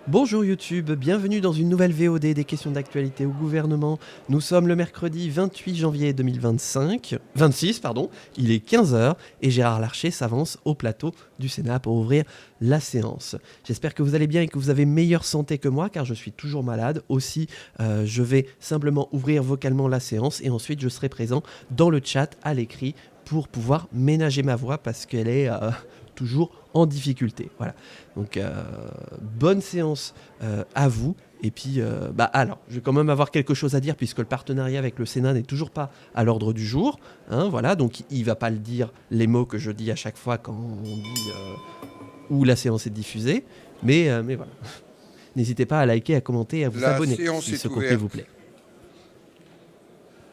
Bonjour YouTube, bienvenue dans une nouvelle VOD des questions d'actualité au gouvernement. Nous sommes le mercredi 28 janvier 26 pardon, il est 15 h et Gérard Larcher s'avance au plateau du Sénat pour ouvrir la séance. J'espère que vous allez bien et que vous avez meilleure santé que moi car je suis toujours malade. Aussi, je vais simplement ouvrir vocalement la séance et ensuite je serai présent dans le chat à l'écrit pour pouvoir ménager ma voix parce qu'elle est toujours en difficulté. Voilà. Donc, bonne séance à vous. Et puis, alors, je vais quand même avoir quelque chose à dire puisque le partenariat avec le Sénat n'est toujours pas à l'ordre du jour. Hein, voilà, donc il ne va pas le dire les mots que je dis à chaque fois quand on dit où la séance est diffusée. Mais voilà. N'hésitez pas à liker, à commenter et à vous abonner si ce contenu vous plaît.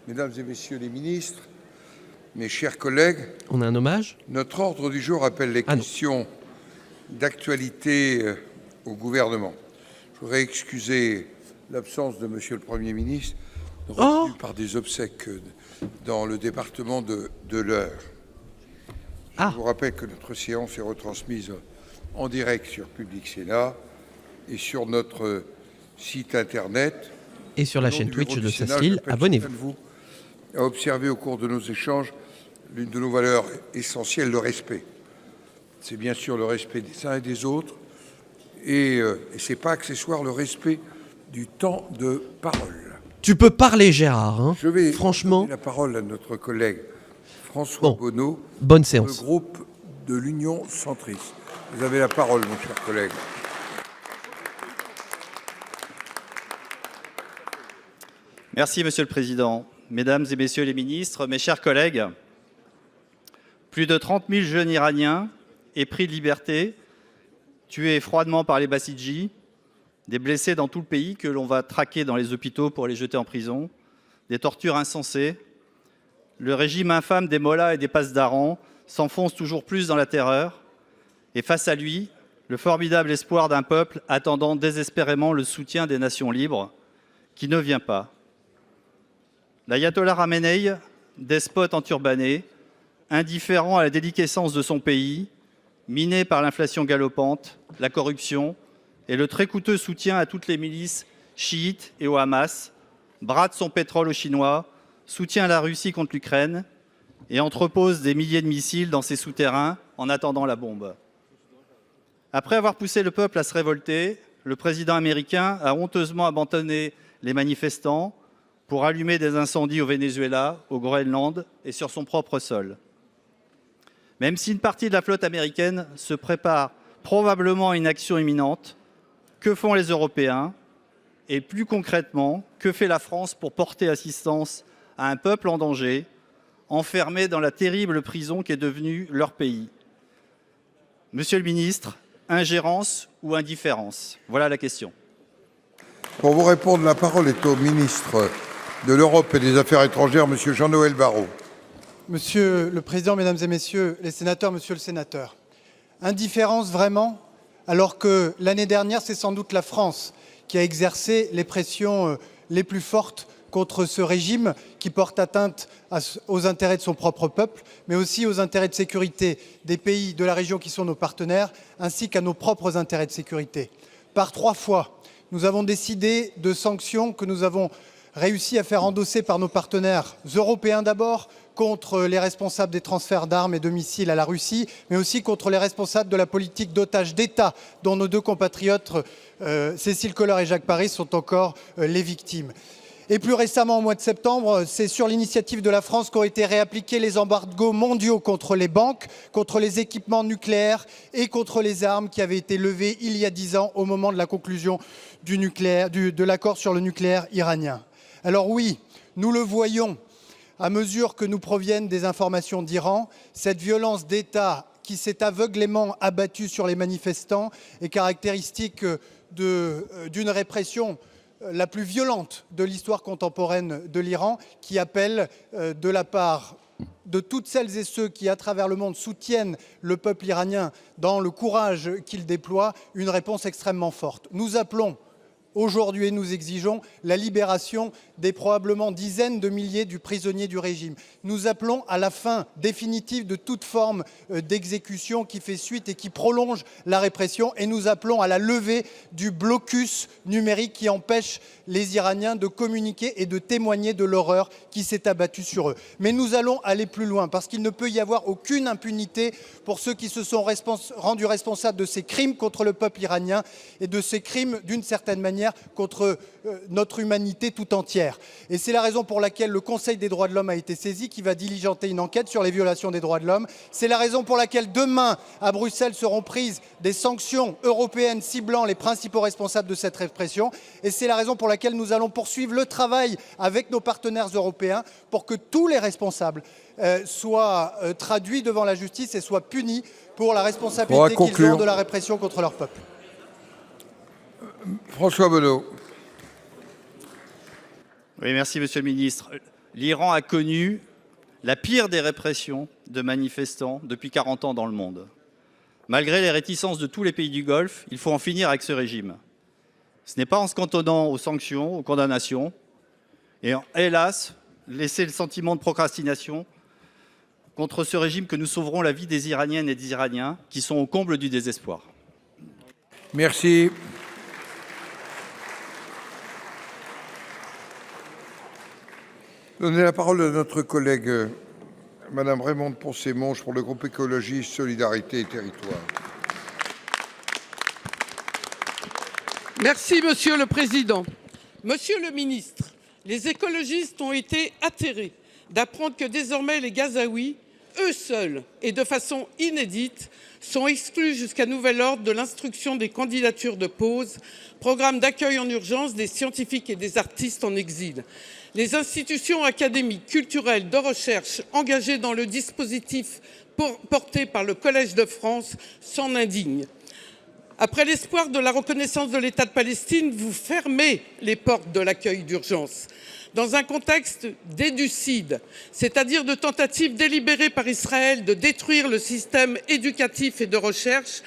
Mesdames et messieurs les ministres, mes chers collègues, on a un hommage. Notre ordre du jour appelle les questions d'actualité au gouvernement. Je voudrais excuser l'absence de Monsieur le Premier ministre, retenu par des obsèques dans le département de l'Eure. Je vous rappelle que notre séance est retransmise en direct sur Public Sénat et sur notre site internet. Et sur la chaîne Twitch de Saslil, abonnez-vous. À observer au cours de nos échanges l'une de nos valeurs essentielles, le respect. C'est bien sûr le respect des uns et des autres, et c'est pas accessoire, le respect du temps de parole. Tu peux parler, Gérard. Hein. Je vais franchement donner la parole à notre collègue François Bonneau, bonne séance. Le groupe de l'Union centriste. Vous avez la parole, mon cher collègue. Merci, Monsieur le Président. Mesdames et Messieurs les ministres, mes chers collègues, plus de 30 000 jeunes Iraniens épris de liberté, tués froidement par les Bassidji, des blessés dans tout le pays que l'on va traquer dans les hôpitaux pour les jeter en prison, des tortures insensées. Le régime infâme des mollahs et des passedarans s'enfonce toujours plus dans la terreur. Et face à lui, le formidable espoir d'un peuple attendant désespérément le soutien des nations libres, qui ne vient pas. L'ayatollah Khamenei, despote enturbané, indifférent à la déliquescence de son pays, miné par l'inflation galopante, la corruption et le très coûteux soutien à toutes les milices chiites et au Hamas, brade son pétrole aux Chinois, soutient la Russie contre l'Ukraine et entrepose des milliers de missiles dans ses souterrains en attendant la bombe. Après avoir poussé le peuple à se révolter, le président américain a honteusement abandonné les manifestants pour allumer des incendies au Venezuela, au Groenland et sur son propre sol. Même si une partie de la flotte américaine se prépare probablement à une action imminente, que font les Européens? Et plus concrètement, que fait la France pour porter assistance à un peuple en danger, enfermé dans la terrible prison qui est devenue leur pays? Monsieur le ministre, ingérence ou indifférence? Voilà la question. Pour vous répondre, la parole est au ministre de l'Europe et des Affaires étrangères, Monsieur Jean-Noël Barrot. Monsieur le Président, Mesdames et Messieurs les sénateurs, Monsieur le Sénateur, indifférence vraiment, alors que l'année dernière, c'est sans doute la France qui a exercé les pressions les plus fortes contre ce régime qui porte atteinte aux intérêts de son propre peuple, mais aussi aux intérêts de sécurité des pays de la région qui sont nos partenaires, ainsi qu'à nos propres intérêts de sécurité. Par 3 fois, nous avons décidé de sanctions que nous avons réussi à faire endosser par nos partenaires européens d'abord, contre les responsables des transferts d'armes et de missiles à la Russie, mais aussi contre les responsables de la politique d'otages d'État, dont nos 2 compatriotes, Cécile Kohler et Jacques Paris, sont encore les victimes. Et plus récemment, au mois de septembre, c'est sur l'initiative de la France qu'ont été réappliqués les embargos mondiaux contre les banques, contre les équipements nucléaires et contre les armes qui avaient été levés il y a 10 ans au moment de la conclusion de l'accord sur le nucléaire iranien. Alors oui, nous le voyons, à mesure que nous proviennent des informations d'Iran, cette violence d'État qui s'est aveuglément abattue sur les manifestants est caractéristique d'une répression la plus violente de l'histoire contemporaine de l'Iran, qui appelle de la part de toutes celles et ceux qui, à travers le monde, soutiennent le peuple iranien dans le courage qu'il déploie, une réponse extrêmement forte. Nous appelons Aujourd'hui, nous exigeons la libération des probablement dizaines de milliers de prisonniers du régime. Nous appelons à la fin définitive de toute forme d'exécution qui fait suite et qui prolonge la répression. Et nous appelons à la levée du blocus numérique qui empêche les Iraniens de communiquer et de témoigner de l'horreur qui s'est abattue sur eux. Mais nous allons aller plus loin parce qu'il ne peut y avoir aucune impunité pour ceux qui se sont rendus responsables de ces crimes contre le peuple iranien et de ces crimes, d'une certaine manière, contre notre humanité tout entière. Et c'est la raison pour laquelle le Conseil des droits de l'homme a été saisi, qui va diligenter une enquête sur les violations des droits de l'homme. C'est la raison pour laquelle demain, à Bruxelles, seront prises des sanctions européennes ciblant les principaux responsables de cette répression. Et c'est la raison pour laquelle nous allons poursuivre le travail avec nos partenaires européens pour que tous les responsables soient traduits devant la justice et soient punis pour la responsabilité qu'ils ont de la répression contre leur peuple. François Bonneau. Oui, merci, Monsieur le Ministre. L'Iran a connu la pire des répressions de manifestants depuis 40 ans dans le monde. Malgré les réticences de tous les pays du Golfe, il faut en finir avec ce régime. Ce n'est pas en se cantonnant aux sanctions, aux condamnations, et hélas, laisser le sentiment de procrastination contre ce régime que nous sauverons la vie des Iraniennes et des Iraniens qui sont au comble du désespoir. Merci. Donner la parole à notre collègue Madame Raymonde Poncet-Monge pour le groupe écologiste Solidarité et Territoires. Merci Monsieur le Président. Monsieur le Ministre, les écologistes ont été atterrés d'apprendre que désormais les Gazaouis, eux seuls et de façon inédite, sont exclus jusqu'à nouvel ordre de l'instruction des candidatures de pause, programme d'accueil en urgence des scientifiques et des artistes en exil. Les institutions académiques, culturelles, de recherche engagées dans le dispositif porté par le Collège de France s'en indignent. Après l'espoir de la reconnaissance de l'État de Palestine, vous fermez les portes de l'accueil d'urgence. Dans un contexte d'éducide, c'est-à-dire de tentative délibérée par Israël de détruire le système éducatif et de recherche,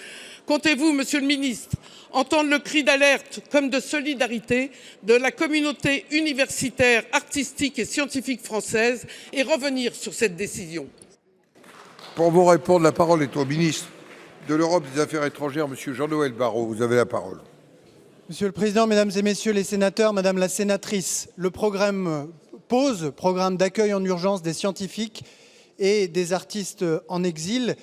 comptez-vous, Monsieur le Ministre, entendre le cri d'alerte comme de solidarité de la communauté universitaire, artistique et scientifique française et revenir sur cette décision? Pour vous répondre, la parole est au ministre de l'Europe et des Affaires étrangères, Monsieur Jean-Noël Barrot. Vous avez la parole. Monsieur le Président, Mesdames et Messieurs les sénateurs, Madame la sénatrice, le programme PAUSE, programme d'accueil en urgence des scientifiques et des artistes en exil,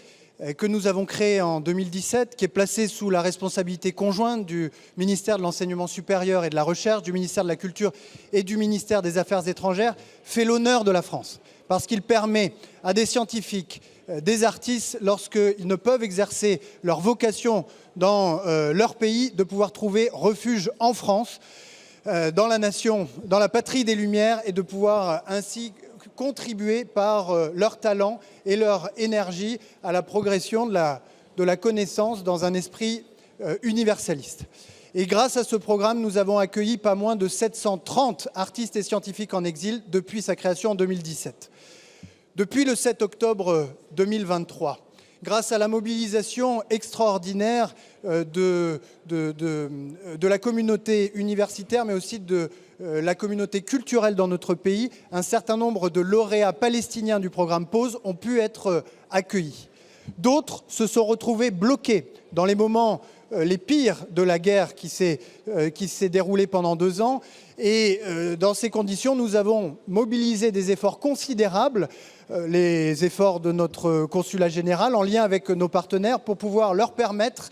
que nous avons créé en 2017, qui est placé sous la responsabilité conjointe du ministère de l'Enseignement supérieur et de la Recherche, du ministère de la Culture et du ministère des Affaires étrangères, fait l'honneur de la France, parce qu'il permet à des scientifiques, des artistes, lorsqu'ils ne peuvent exercer leur vocation dans leur pays, de pouvoir trouver refuge en France, dans la nation, dans la patrie des Lumières, et de pouvoir ainsi contribuer par leur talent et leur énergie à la progression de la connaissance dans un esprit universaliste. Et grâce à ce programme, nous avons accueilli pas moins de 730 artistes et scientifiques en exil depuis sa création en 2017. Depuis le 7 octobre 2023, grâce à la mobilisation extraordinaire de la communauté universitaire, mais aussi de la communauté culturelle dans notre pays, un certain nombre de lauréats palestiniens du programme PAUSE ont pu être accueillis. D'autres se sont retrouvés bloqués dans les moments les pires de la guerre qui s'est déroulée pendant 2 ans. Et dans ces conditions, nous avons mobilisé des efforts considérables, les efforts de notre consulat général en lien avec nos partenaires pour pouvoir leur permettre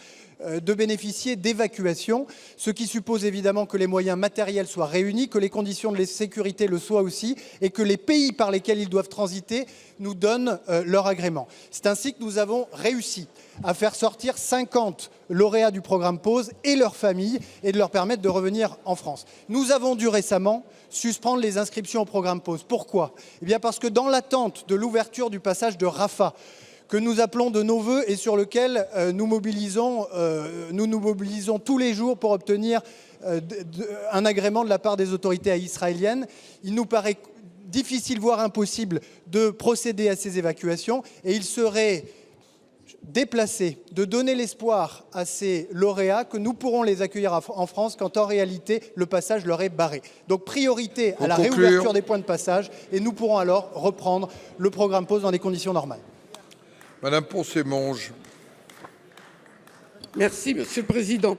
de bénéficier d'évacuation, ce qui suppose évidemment que les moyens matériels soient réunis, que les conditions de sécurité le soient aussi, et que les pays par lesquels ils doivent transiter nous donnent leur agrément. C'est ainsi que nous avons réussi à faire sortir 50 lauréats du programme PAUSE et leurs familles et de leur permettre de revenir en France. Nous avons dû récemment suspendre les inscriptions au programme PAUSE. Pourquoi ? Eh bien parce que dans l'attente de l'ouverture du passage de Rafah, que nous appelons de nos vœux et sur lequel nous nous mobilisons tous les jours pour obtenir un agrément de la part des autorités israéliennes, il nous paraît difficile, voire impossible, de procéder à ces évacuations, et il serait déplacé, de donner l'espoir à ces lauréats que nous pourrons les accueillir en France quand en réalité le passage leur est barré. Donc priorité à la réouverture des points de passage et nous pourrons alors reprendre le programme Pause dans des conditions normales. Madame Poncet-Monge. Merci, Monsieur le Président.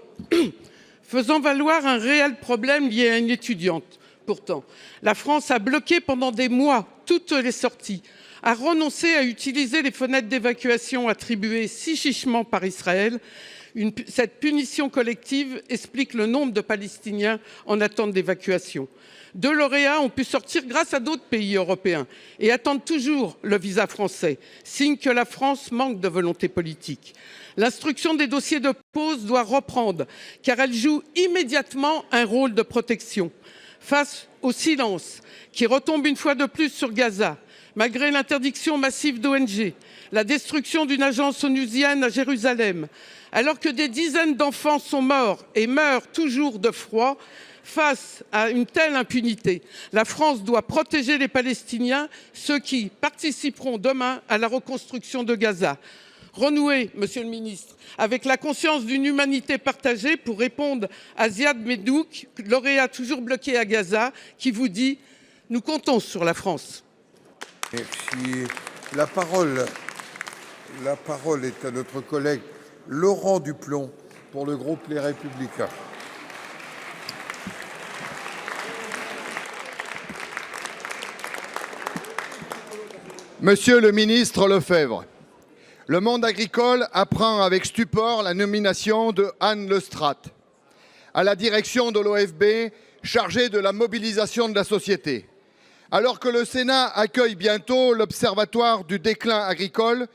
Faisant valoir un réel problème lié à une étudiante. Pourtant, la France a bloqué pendant des mois toutes les sorties, a renoncé à utiliser les fenêtres d'évacuation attribuées si chichement par Israël. Cette punition collective explique le nombre de Palestiniens en attente d'évacuation. 2 lauréats ont pu sortir grâce à d'autres pays européens et attendent toujours le visa français, signe que la France manque de volonté politique. L'instruction des dossiers de pause doit reprendre, car elle joue immédiatement un rôle de protection. Face au silence qui retombe une fois de plus sur Gaza, malgré l'interdiction massive d'ONG, la destruction d'une agence onusienne à Jérusalem, alors que des dizaines d'enfants sont morts et meurent toujours de froid, face à une telle impunité, la France doit protéger les Palestiniens, ceux qui participeront demain à la reconstruction de Gaza. Renouer, Monsieur le Ministre, avec la conscience d'une humanité partagée pour répondre à Ziad Medouk, lauréat toujours bloqué à Gaza, qui vous dit « Nous comptons sur la France ». Merci. La parole est à notre collègue Laurent Duplomb pour le groupe Les Républicains. Monsieur le ministre Lefebvre, le monde agricole apprend avec stupor la nomination de Anne Lestrade à la direction de l'OFB chargée de la mobilisation de la société. Alors que le Sénat accueille bientôt l'Observatoire du déclin agricole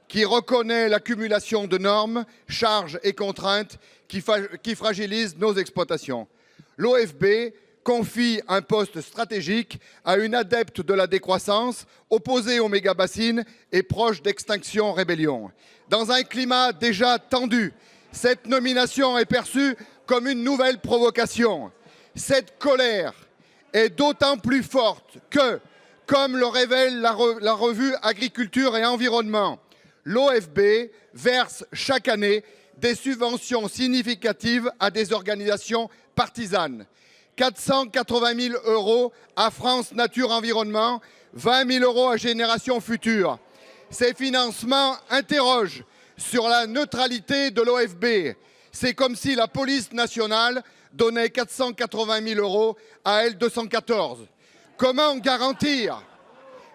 qui reconnaît l'accumulation de normes, charges et contraintes qui fragilisent nos exploitations. L'OFB confie un poste stratégique à une adepte de la décroissance, opposée aux méga-bassines et proche d'Extinction Rébellion. Dans un climat déjà tendu, cette nomination est perçue comme une nouvelle provocation. Cette colère est d'autant plus forte que, comme le révèle la revue Agriculture et Environnement, l'OFB verse chaque année des subventions significatives à des organisations partisanes. 480 000 € à France Nature Environnement, 20 000 € à Génération Future. Ces financements interrogent sur la neutralité de l'OFB. C'est comme si la police nationale donnait 480 000 € à L214. Comment garantir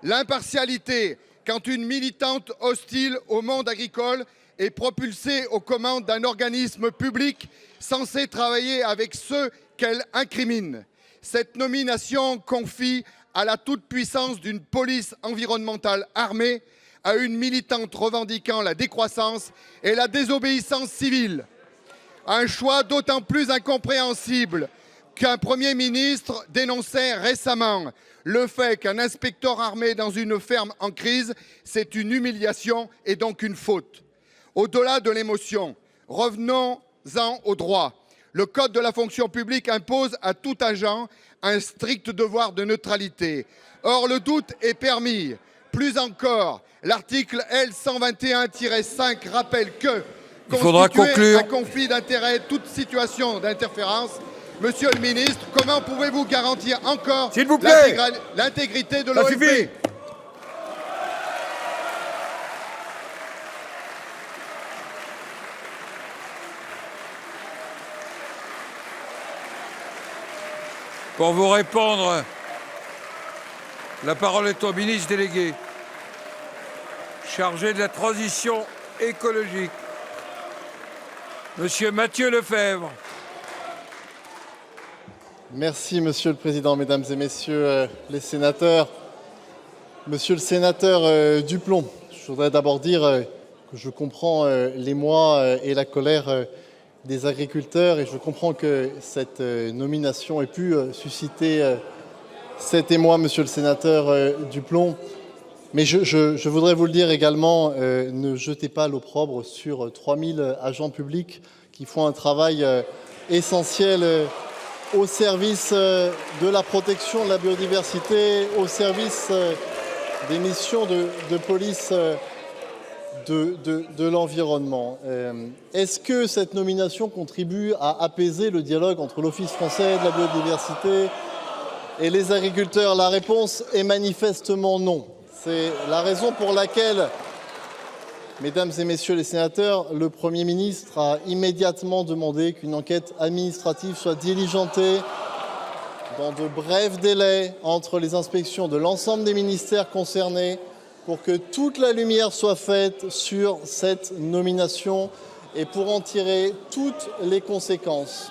l'impartialité quand une militante hostile au monde agricole est propulsée aux commandes d'un organisme public censé travailler avec ceux qu'elle incrimine? Cette nomination confie à la toute-puissance d'une police environnementale armée à une militante revendiquant la décroissance et la désobéissance civile. Un choix d'autant plus incompréhensible qu'un Premier ministre dénonçait récemment le fait qu'un inspecteur armé dans une ferme en crise, c'est une humiliation et donc une faute. Au-delà de l'émotion, revenons-en au droit. Le Code de la fonction publique impose à tout agent un strict devoir de neutralité. Or, le doute est permis. Plus encore, l'article L121-5 rappelle que constituer un conflit d'intérêts, toute situation d'interférence. Monsieur le ministre, comment pouvez-vous garantir encore l'intégrité de l'OFB? Pour vous répondre, la parole est au ministre délégué chargé de la transition écologique, Monsieur Mathieu Lefebvre. Merci Monsieur le Président, Mesdames et Messieurs les sénateurs. Monsieur le sénateur Duplomb, je voudrais d'abord dire que je comprends l'émoi et la colère des agriculteurs et je comprends que cette nomination ait pu susciter cet émoi, Monsieur le sénateur Duplomb. Mais je voudrais vous le dire également, ne jetez pas l'opprobre sur 3000 agents publics qui font un travail essentiel au service de la protection de la biodiversité, au service des missions de police de l'environnement. Est-ce que cette nomination contribue à apaiser le dialogue entre l'Office français de la biodiversité et les agriculteurs? La réponse est manifestement non. C'est la raison pour laquelle, mesdames et messieurs les sénateurs, le Premier ministre a immédiatement demandé qu'une enquête administrative soit diligentée dans de brefs délais entre les inspections de l'ensemble des ministères concernés pour que toute la lumière soit faite sur cette nomination et pour en tirer toutes les conséquences.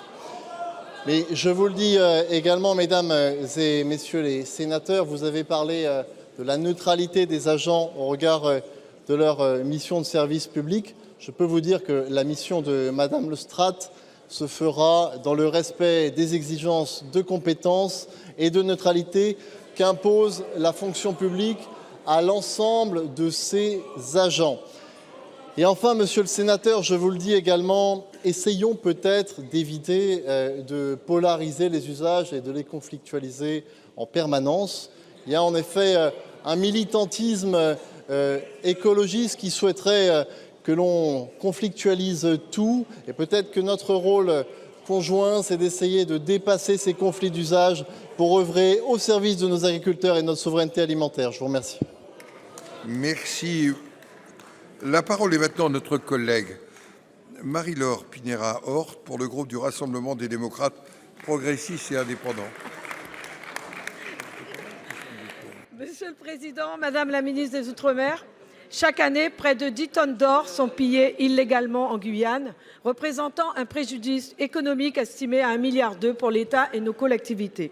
Mais je vous le dis également, mesdames et messieurs les sénateurs, vous avez parlé de la neutralité des agents au regard de leur mission de service public. Je peux vous dire que la mission de Madame Lestrate se fera dans le respect des exigences de compétence et de neutralité qu'impose la fonction publique à l'ensemble de ses agents. Et enfin, monsieur le sénateur, je vous le dis également, essayons peut-être d'éviter de polariser les usages et de les conflictualiser en permanence. Il y a en effet un militantisme écologiste qui souhaiterait que l'on conflictualise tout, et peut-être que notre rôle conjoint, c'est d'essayer de dépasser ces conflits d'usage pour œuvrer au service de nos agriculteurs et de notre souveraineté alimentaire. Je vous remercie. Merci. La parole est maintenant à notre collègue Marie-Laure Pinera-Hort pour le groupe du Rassemblement des démocrates progressistes et indépendants. Monsieur le Président, Madame la ministre des Outre-mer, chaque année, près de 10 tonnes d'or sont pillées illégalement en Guyane, représentant un préjudice économique estimé à 1,2 milliard pour l'État et nos collectivités.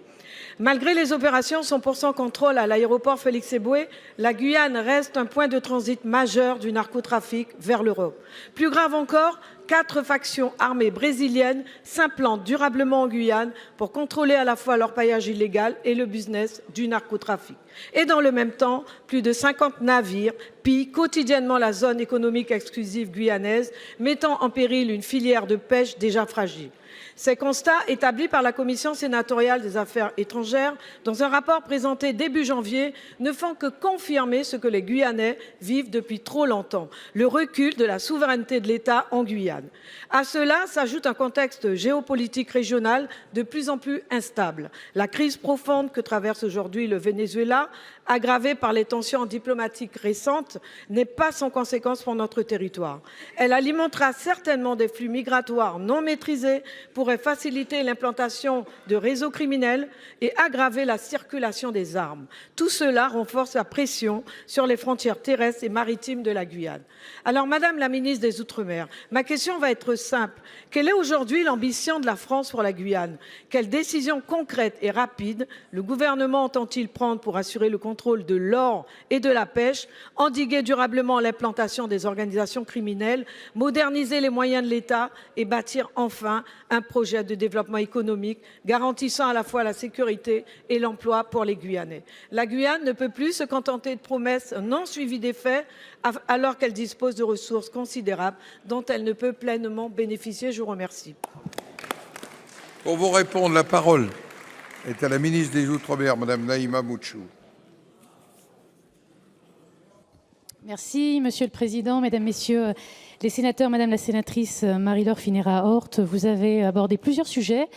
Malgré les opérations 100% contrôle à l'aéroport Félix-Éboué, la Guyane reste un point de transit majeur du narcotrafic vers l'Europe. Plus grave encore, 4 factions armées brésiliennes s'implantent durablement en Guyane pour contrôler à la fois l'orpaillage illégal et le business du narcotrafic. Et dans le même temps, plus de 50 navires pillent quotidiennement la zone économique exclusive guyanaise, mettant en péril une filière de pêche déjà fragile. Ces constats établis par la Commission sénatoriale des affaires étrangères dans un rapport présenté début janvier ne font que confirmer ce que les Guyanais vivent depuis trop longtemps, le recul de la souveraineté de l'État en Guyane. À cela s'ajoute un contexte géopolitique régional de plus en plus instable. La crise profonde que traverse aujourd'hui le Venezuela, aggravée par les tensions diplomatiques récentes, n'est pas sans conséquence pour notre territoire. Elle alimentera certainement des flux migratoires non maîtrisés, pourrait faciliter l'implantation de réseaux criminels et aggraver la circulation des armes. Tout cela renforce la pression sur les frontières terrestres et maritimes de la Guyane. Alors, Madame la ministre des Outre-mer, ma question va être simple. Quelle est aujourd'hui l'ambition de la France pour la Guyane? Quelles décisions concrètes et rapides le gouvernement entend-il prendre pour assurer le contrôle de l'or et de la pêche, endiguer durablement l'implantation des organisations criminelles, moderniser les moyens de l'État et bâtir enfin un projet de développement économique garantissant à la fois la sécurité et l'emploi pour les Guyanais? La Guyane ne peut plus se contenter de promesses non suivies d'effets alors qu'elle dispose de ressources considérables dont elle ne peut pleinement bénéficier. Je vous remercie. Pour vous répondre, la parole est à la ministre des Outre-mer, Madame Naïma Mouchou. Merci, Monsieur le Président, Mesdames, Messieurs les sénateurs, Madame la sénatrice Marie-Laure Pinera-Hort. Vous avez abordé plusieurs sujets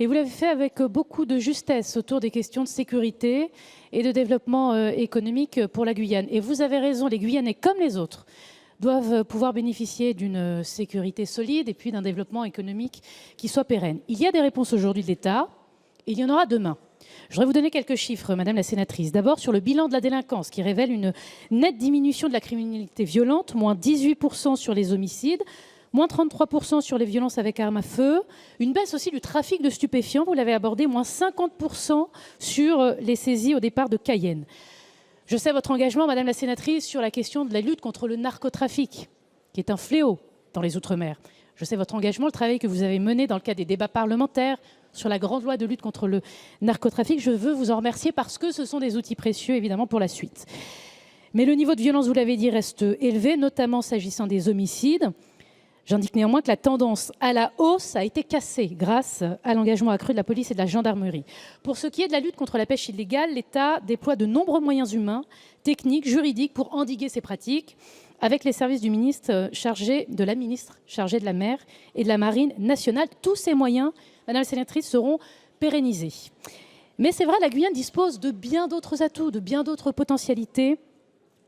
et vous l'avez fait avec beaucoup de justesse autour des questions de sécurité et de développement économique pour la Guyane. Et vous avez raison, les Guyanais, comme les autres, doivent pouvoir bénéficier d'une sécurité solide et puis d'un développement économique qui soit pérenne. Il y a des réponses aujourd'hui de l'État et il y en aura demain. Je voudrais vous donner quelques chiffres, Madame la sénatrice. D'abord, sur le bilan de la délinquance, qui révèle une nette diminution de la criminalité violente, moins 18% sur les homicides, moins 33% sur les violences avec armes à feu, une baisse aussi du trafic de stupéfiants, vous l'avez abordé, moins 50% sur les saisies au départ de Cayenne. Je sais votre engagement, Madame la sénatrice, sur la question de la lutte contre le narcotrafic, qui est un fléau dans les Outre-mer. Je sais votre engagement, le travail que vous avez mené dans le cadre des débats parlementaires sur la grande loi de lutte contre le narcotrafic. Je veux vous en remercier parce que ce sont des outils précieux, évidemment, pour la suite. Mais le niveau de violence, vous l'avez dit, reste élevé, notamment s'agissant des homicides. J'indique néanmoins que la tendance à la hausse a été cassée grâce à l'engagement accru de la police et de la gendarmerie. Pour ce qui est de la lutte contre la pêche illégale, l'État déploie de nombreux moyens humains, techniques, juridiques pour endiguer ces pratiques, avec les services du ministre chargé de la mer et de la marine nationale. Tous ces moyens, Madame la sénatrice, seront pérennisés. Mais c'est vrai, la Guyane dispose de bien d'autres atouts, de bien d'autres potentialités,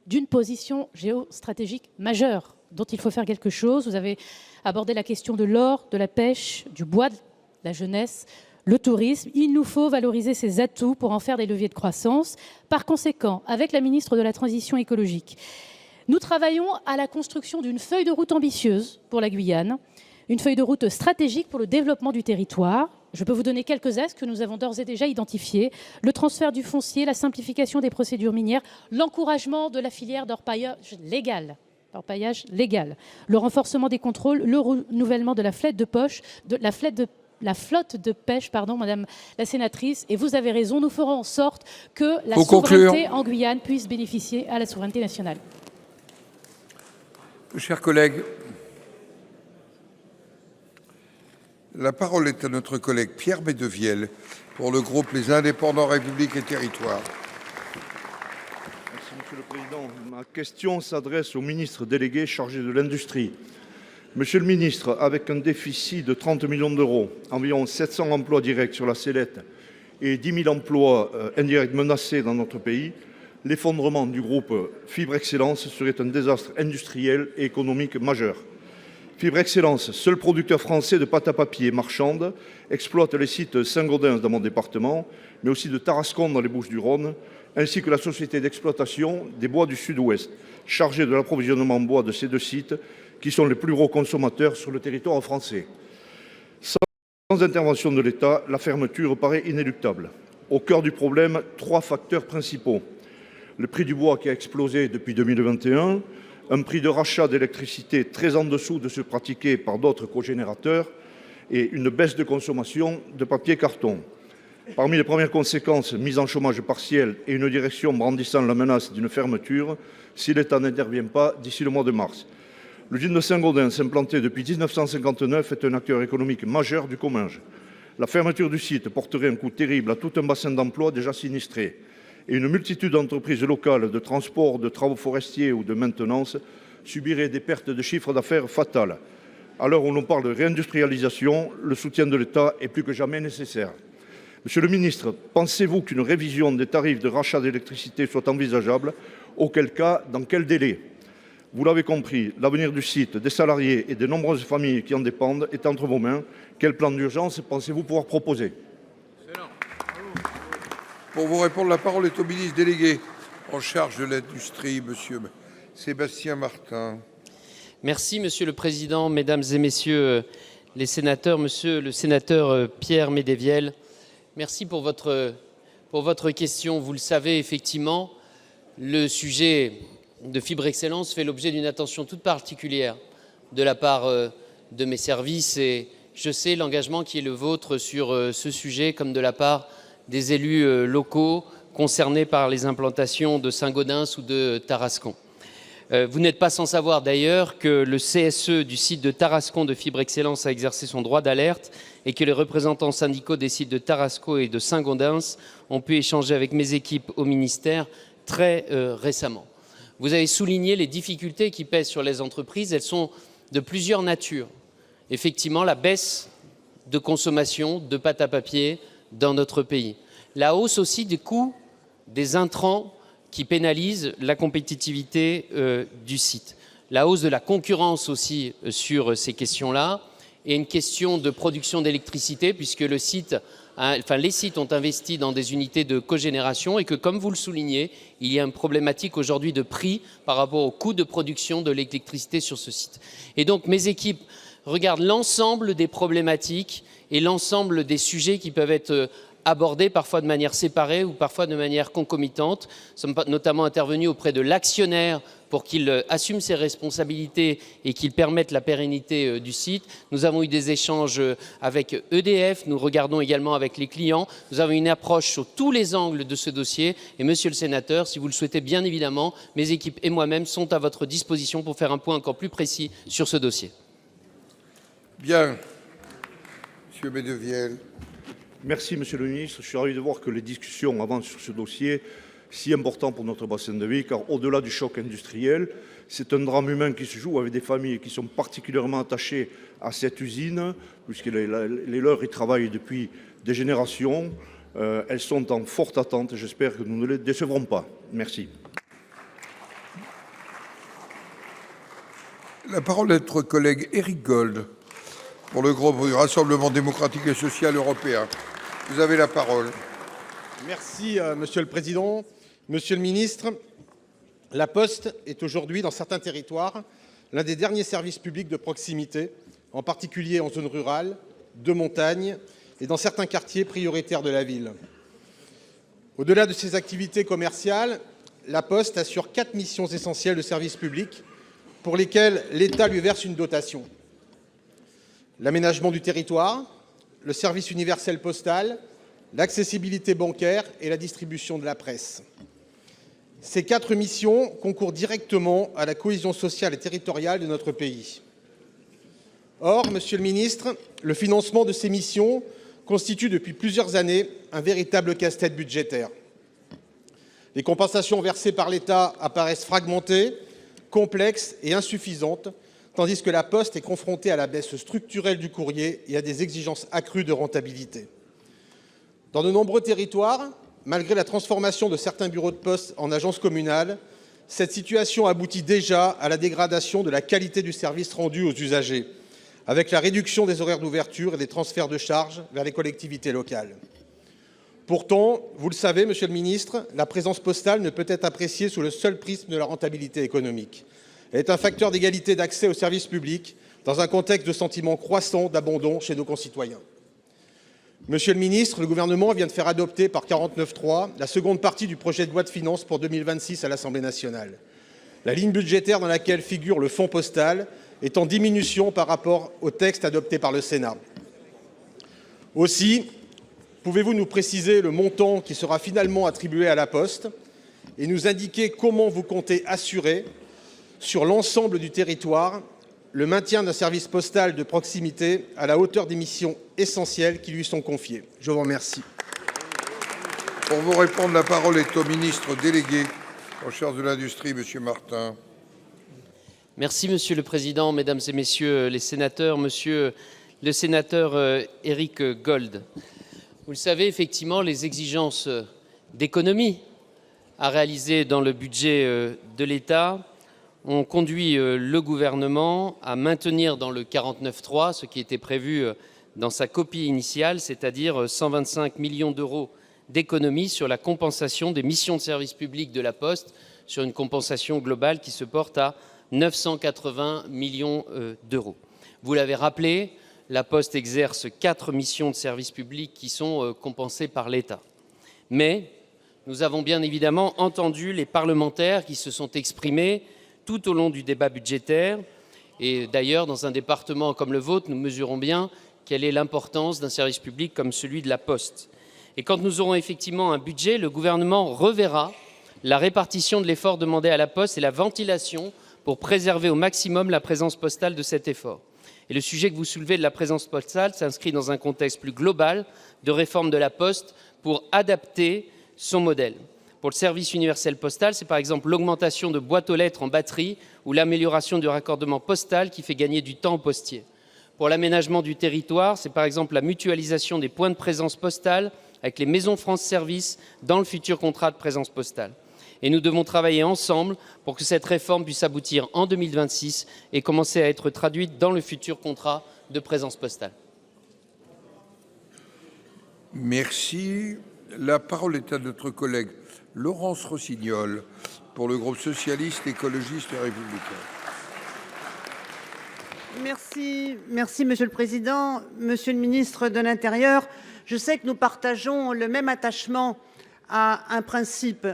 d'une position géostratégique majeure dont il faut faire quelque chose. Vous avez abordé la question de l'or, de la pêche, du bois, de la jeunesse, le tourisme. Il nous faut valoriser ces atouts pour en faire des leviers de croissance. Par conséquent, avec la ministre de la Transition écologique, nous travaillons à la construction d'une feuille de route ambitieuse pour la Guyane, une feuille de route stratégique pour le développement du territoire. Je peux vous donner quelques axes que nous avons d'ores et déjà identifiés. Le transfert du foncier, la simplification des procédures minières, l'encouragement de la filière d'orpaillage légal, le renforcement des contrôles, le renouvellement de la flotte de pêche, Madame la sénatrice. Et vous avez raison, nous ferons en sorte que la souveraineté en Guyane puisse bénéficier à la souveraineté nationale. Chers collègues, la parole est à notre collègue Pierre Médevielle pour le groupe Les Indépendants, République et Territoires. Merci, Monsieur le Président. Ma question s'adresse au ministre délégué chargé de l'Industrie. Monsieur le ministre, avec un déficit de 30 millions d'euros, environ 700 emplois directs sur la sellette et 10 000 emplois indirects menacés dans notre pays, l'effondrement du groupe Fibre Excellence serait un désastre industriel et économique majeur. Fibre Excellence, seul producteur français de pâte à papier marchande, exploite les sites Saint-Gaudens dans mon département, mais aussi de Tarascon dans les Bouches-du-Rhône, ainsi que la société d'exploitation des bois du Sud-Ouest, chargée de l'approvisionnement en bois de ces deux sites, qui sont les plus gros consommateurs sur le territoire français. Sans intervention de l'État, la fermeture paraît inéluctable. Au cœur du problème, 3 facteurs principaux. Le prix du bois qui a explosé depuis 2021, un prix de rachat d'électricité très en dessous de ce pratiqué par d'autres cogénérateurs et une baisse de consommation de papier carton. Parmi les premières conséquences, mise en chômage partiel et une direction brandissant la menace d'une fermeture si l'État n'intervient pas d'ici le mois de mars. L'usine de Saint-Gaudens, implantée depuis 1959, est un acteur économique majeur du Comminges. La fermeture du site porterait un coup terrible à tout un bassin d'emploi déjà sinistré. Et une multitude d'entreprises locales de transport, de travaux forestiers ou de maintenance subiraient des pertes de chiffre d'affaires fatales. À l'heure où l'on parle de réindustrialisation, le soutien de l'État est plus que jamais nécessaire. Monsieur le ministre, pensez-vous qu'une révision des tarifs de rachat d'électricité soit envisageable? Auquel cas, dans quel délai? Vous l'avez compris, l'avenir du site, des salariés et de nombreuses familles qui en dépendent est entre vos mains. Quel plan d'urgence pensez-vous pouvoir proposer? Pour vous répondre, la parole est au ministre délégué en charge de l'industrie, Monsieur Sébastien Martin. Merci, Monsieur le Président, Mesdames et Messieurs les sénateurs, Monsieur le sénateur Pierre Médevielle. Merci pour votre question. Vous le savez, effectivement, le sujet de Fibre Excellence fait l'objet d'une attention toute particulière de la part de mes services et je sais l'engagement qui est le vôtre sur ce sujet comme de la part des élus locaux concernés par les implantations de Saint-Gaudens ou de Tarascon. Vous n'êtes pas sans savoir d'ailleurs que le CSE du site de Tarascon de Fibre Excellence a exercé son droit d'alerte et que les représentants syndicaux des sites de Tarascon et de Saint-Gaudens ont pu échanger avec mes équipes au ministère très récemment. Vous avez souligné les difficultés qui pèsent sur les entreprises. Elles sont de plusieurs natures. Effectivement, la baisse de consommation de pâte à papier dans notre pays. La hausse aussi des coûts des intrants qui pénalisent la compétitivité du site. La hausse de la concurrence aussi sur ces questions-là et une question de production d'électricité puisque les sites ont investi dans des unités de cogénération et que, comme vous le soulignez, il y a une problématique aujourd'hui de prix par rapport au coût de production de l'électricité sur ce site. Et donc mes équipes regardent l'ensemble des problématiques et l'ensemble des sujets qui peuvent être abordés parfois de manière séparée ou parfois de manière concomitante. Nous sommes notamment intervenus auprès de l'actionnaire pour qu'il assume ses responsabilités et qu'il permette la pérennité du site. Nous avons eu des échanges avec EDF, nous regardons également avec les clients. Nous avons une approche sur tous les angles de ce dossier. Et monsieur le sénateur, si vous le souhaitez bien évidemment, mes équipes et moi-même sont à votre disposition pour faire un point encore plus précis sur ce dossier. Bien. Monsieur Médevielle. Merci, Monsieur le Ministre. Je suis ravi de voir que les discussions avancent sur ce dossier. si important pour notre bassin de vie, car au-delà du choc industriel, c'est un drame humain qui se joue avec des familles qui sont particulièrement attachées à cette usine, puisque les leurs y travaillent depuis des générations. Elles sont en forte attente et j'espère que nous ne les décevrons pas. Merci. La parole est à notre collègue Éric Gold pour le groupe du Rassemblement démocratique et social européen. Vous avez la parole. Merci, Monsieur le Président. Monsieur le Ministre, la Poste est aujourd'hui, dans certains territoires, l'un des derniers services publics de proximité, en particulier en zone rurale, de montagne et dans certains quartiers prioritaires de la ville. Au-delà de ses activités commerciales, la Poste assure 4 missions essentielles de service public pour lesquelles l'État lui verse une dotation. L'aménagement du territoire, le service universel postal, l'accessibilité bancaire et la distribution de la presse. Ces 4 missions concourent directement à la cohésion sociale et territoriale de notre pays. Or, Monsieur le Ministre, le financement de ces missions constitue depuis plusieurs années un véritable casse-tête budgétaire. Les compensations versées par l'État apparaissent fragmentées, complexes et insuffisantes, tandis que la Poste est confrontée à la baisse structurelle du courrier et à des exigences accrues de rentabilité. Dans de nombreux territoires, malgré la transformation de certains bureaux de poste en agences communales, cette situation aboutit déjà à la dégradation de la qualité du service rendu aux usagers, avec la réduction des horaires d'ouverture et des transferts de charges vers les collectivités locales. Pourtant, vous le savez, Monsieur le Ministre, la présence postale ne peut être appréciée sous le seul prisme de la rentabilité économique. Elle est un facteur d'égalité d'accès aux services publics dans un contexte de sentiment croissant d'abandon chez nos concitoyens. Monsieur le Ministre, le gouvernement vient de faire adopter par 49.3 la seconde partie du projet de loi de finances pour 2026 à l'Assemblée nationale. La ligne budgétaire dans laquelle figure le fonds postal est en diminution par rapport au texte adopté par le Sénat. Aussi, pouvez-vous nous préciser le montant qui sera finalement attribué à la Poste et nous indiquer comment vous comptez assurer, sur l'ensemble du territoire, le maintien d'un service postal de proximité à la hauteur des missions essentielles qui lui sont confiées? Je vous remercie. Pour vous répondre, la parole est au ministre délégué en charge de l'industrie, Monsieur Martin. Merci, Monsieur le Président, Mesdames et Messieurs les sénateurs, Monsieur le sénateur Éric Gold. Vous le savez, effectivement, les exigences d'économie à réaliser dans le budget de l'État ont conduit le gouvernement à maintenir dans le 49.3 ce qui était prévu dans sa copie initiale, c'est-à-dire 125 millions d'euros d'économies sur la compensation des missions de service public de la Poste, sur une compensation globale qui se porte à 980 millions d'euros. Vous l'avez rappelé, la Poste exerce 4 missions de service public qui sont compensées par l'État. Mais nous avons bien évidemment entendu les parlementaires qui se sont exprimés tout au long du débat budgétaire. Et d'ailleurs, dans un département comme le vôtre, nous mesurons bien quelle est l'importance d'un service public comme celui de la Poste. Et quand nous aurons effectivement un budget, le gouvernement reverra la répartition de l'effort demandé à la Poste et la ventilation pour préserver au maximum la présence postale de cet effort. Et le sujet que vous soulevez de la présence postale s'inscrit dans un contexte plus global de réforme de la Poste pour adapter son modèle. Pour le service universel postal, c'est par exemple l'augmentation de boîtes aux lettres en batterie ou l'amélioration du raccordement postal qui fait gagner du temps aux postiers. Pour l'aménagement du territoire, c'est par exemple la mutualisation des points de présence postale avec les maisons France Service dans le futur contrat de présence postale. Et nous devons travailler ensemble pour que cette réforme puisse aboutir en 2026 et commencer à être traduite dans le futur contrat de présence postale. Merci. La parole est à notre collègue Laurence Rossignol pour le groupe socialiste, écologiste et républicain. Merci Monsieur le Président. Monsieur le ministre de l'Intérieur, je sais que nous partageons le même attachement à un principe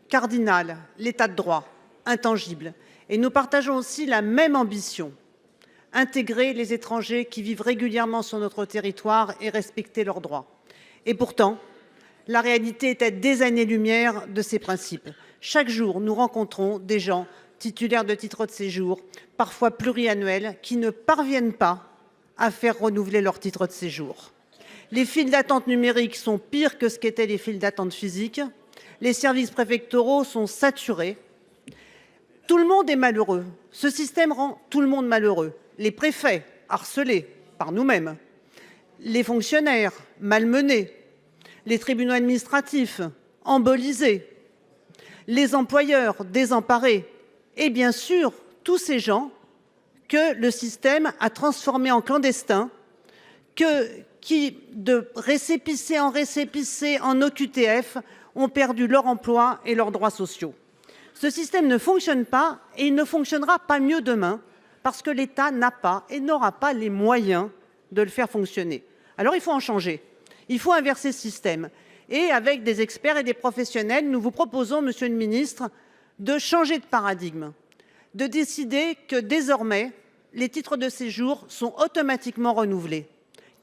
cardinal, l'état de droit, intangible. Et nous partageons aussi la même ambition, intégrer les étrangers qui vivent régulièrement sur notre territoire et respecter leurs droits. Et pourtant, la réalité est à des années-lumière de ces principes. Chaque jour, nous rencontrons des gens titulaires de titres de séjour, parfois pluriannuels, qui ne parviennent pas à faire renouveler leur titre de séjour. Les files d'attente numériques sont pires que ce qu'étaient les files d'attente physiques. Les services préfectoraux sont saturés. Tout le monde est malheureux. Ce système rend tout le monde malheureux. Les préfets, harcelés par nous-mêmes. Les fonctionnaires, malmenés. Les tribunaux administratifs, embolisés. Les employeurs, désemparés. Et bien sûr, tous ces gens que le système a transformés en clandestins, qui, de récépissé en récépissé, en OQTF, ont perdu leur emploi et leurs droits sociaux. Ce système ne fonctionne pas et il ne fonctionnera pas mieux demain parce que l'État n'a pas et n'aura pas les moyens de le faire fonctionner. Alors il faut en changer. Il faut inverser ce système. Et avec des experts et des professionnels, nous vous proposons, Monsieur le Ministre, de changer de paradigme, de décider que désormais, les titres de séjour sont automatiquement renouvelés.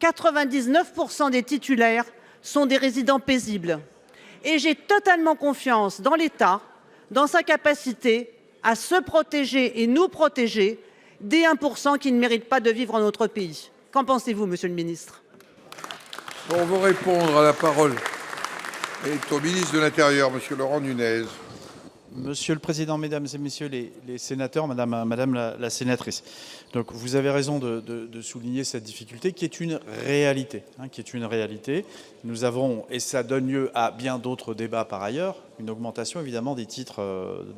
99% des titulaires sont des résidents paisibles. Et j'ai totalement confiance dans l'État, dans sa capacité à se protéger et nous protéger des 1% qui ne méritent pas de vivre dans notre pays. Qu'en pensez-vous, Monsieur le Ministre? Pour vous répondre, la parole est au ministre de l'Intérieur, Monsieur Laurent Nunez. Monsieur le Président, Mesdames et Messieurs les sénateurs, Madame la sénatrice, donc vous avez raison de souligner cette difficulté qui est une réalité. Nous avons, et ça donne lieu à bien d'autres débats par ailleurs, une augmentation évidemment des titres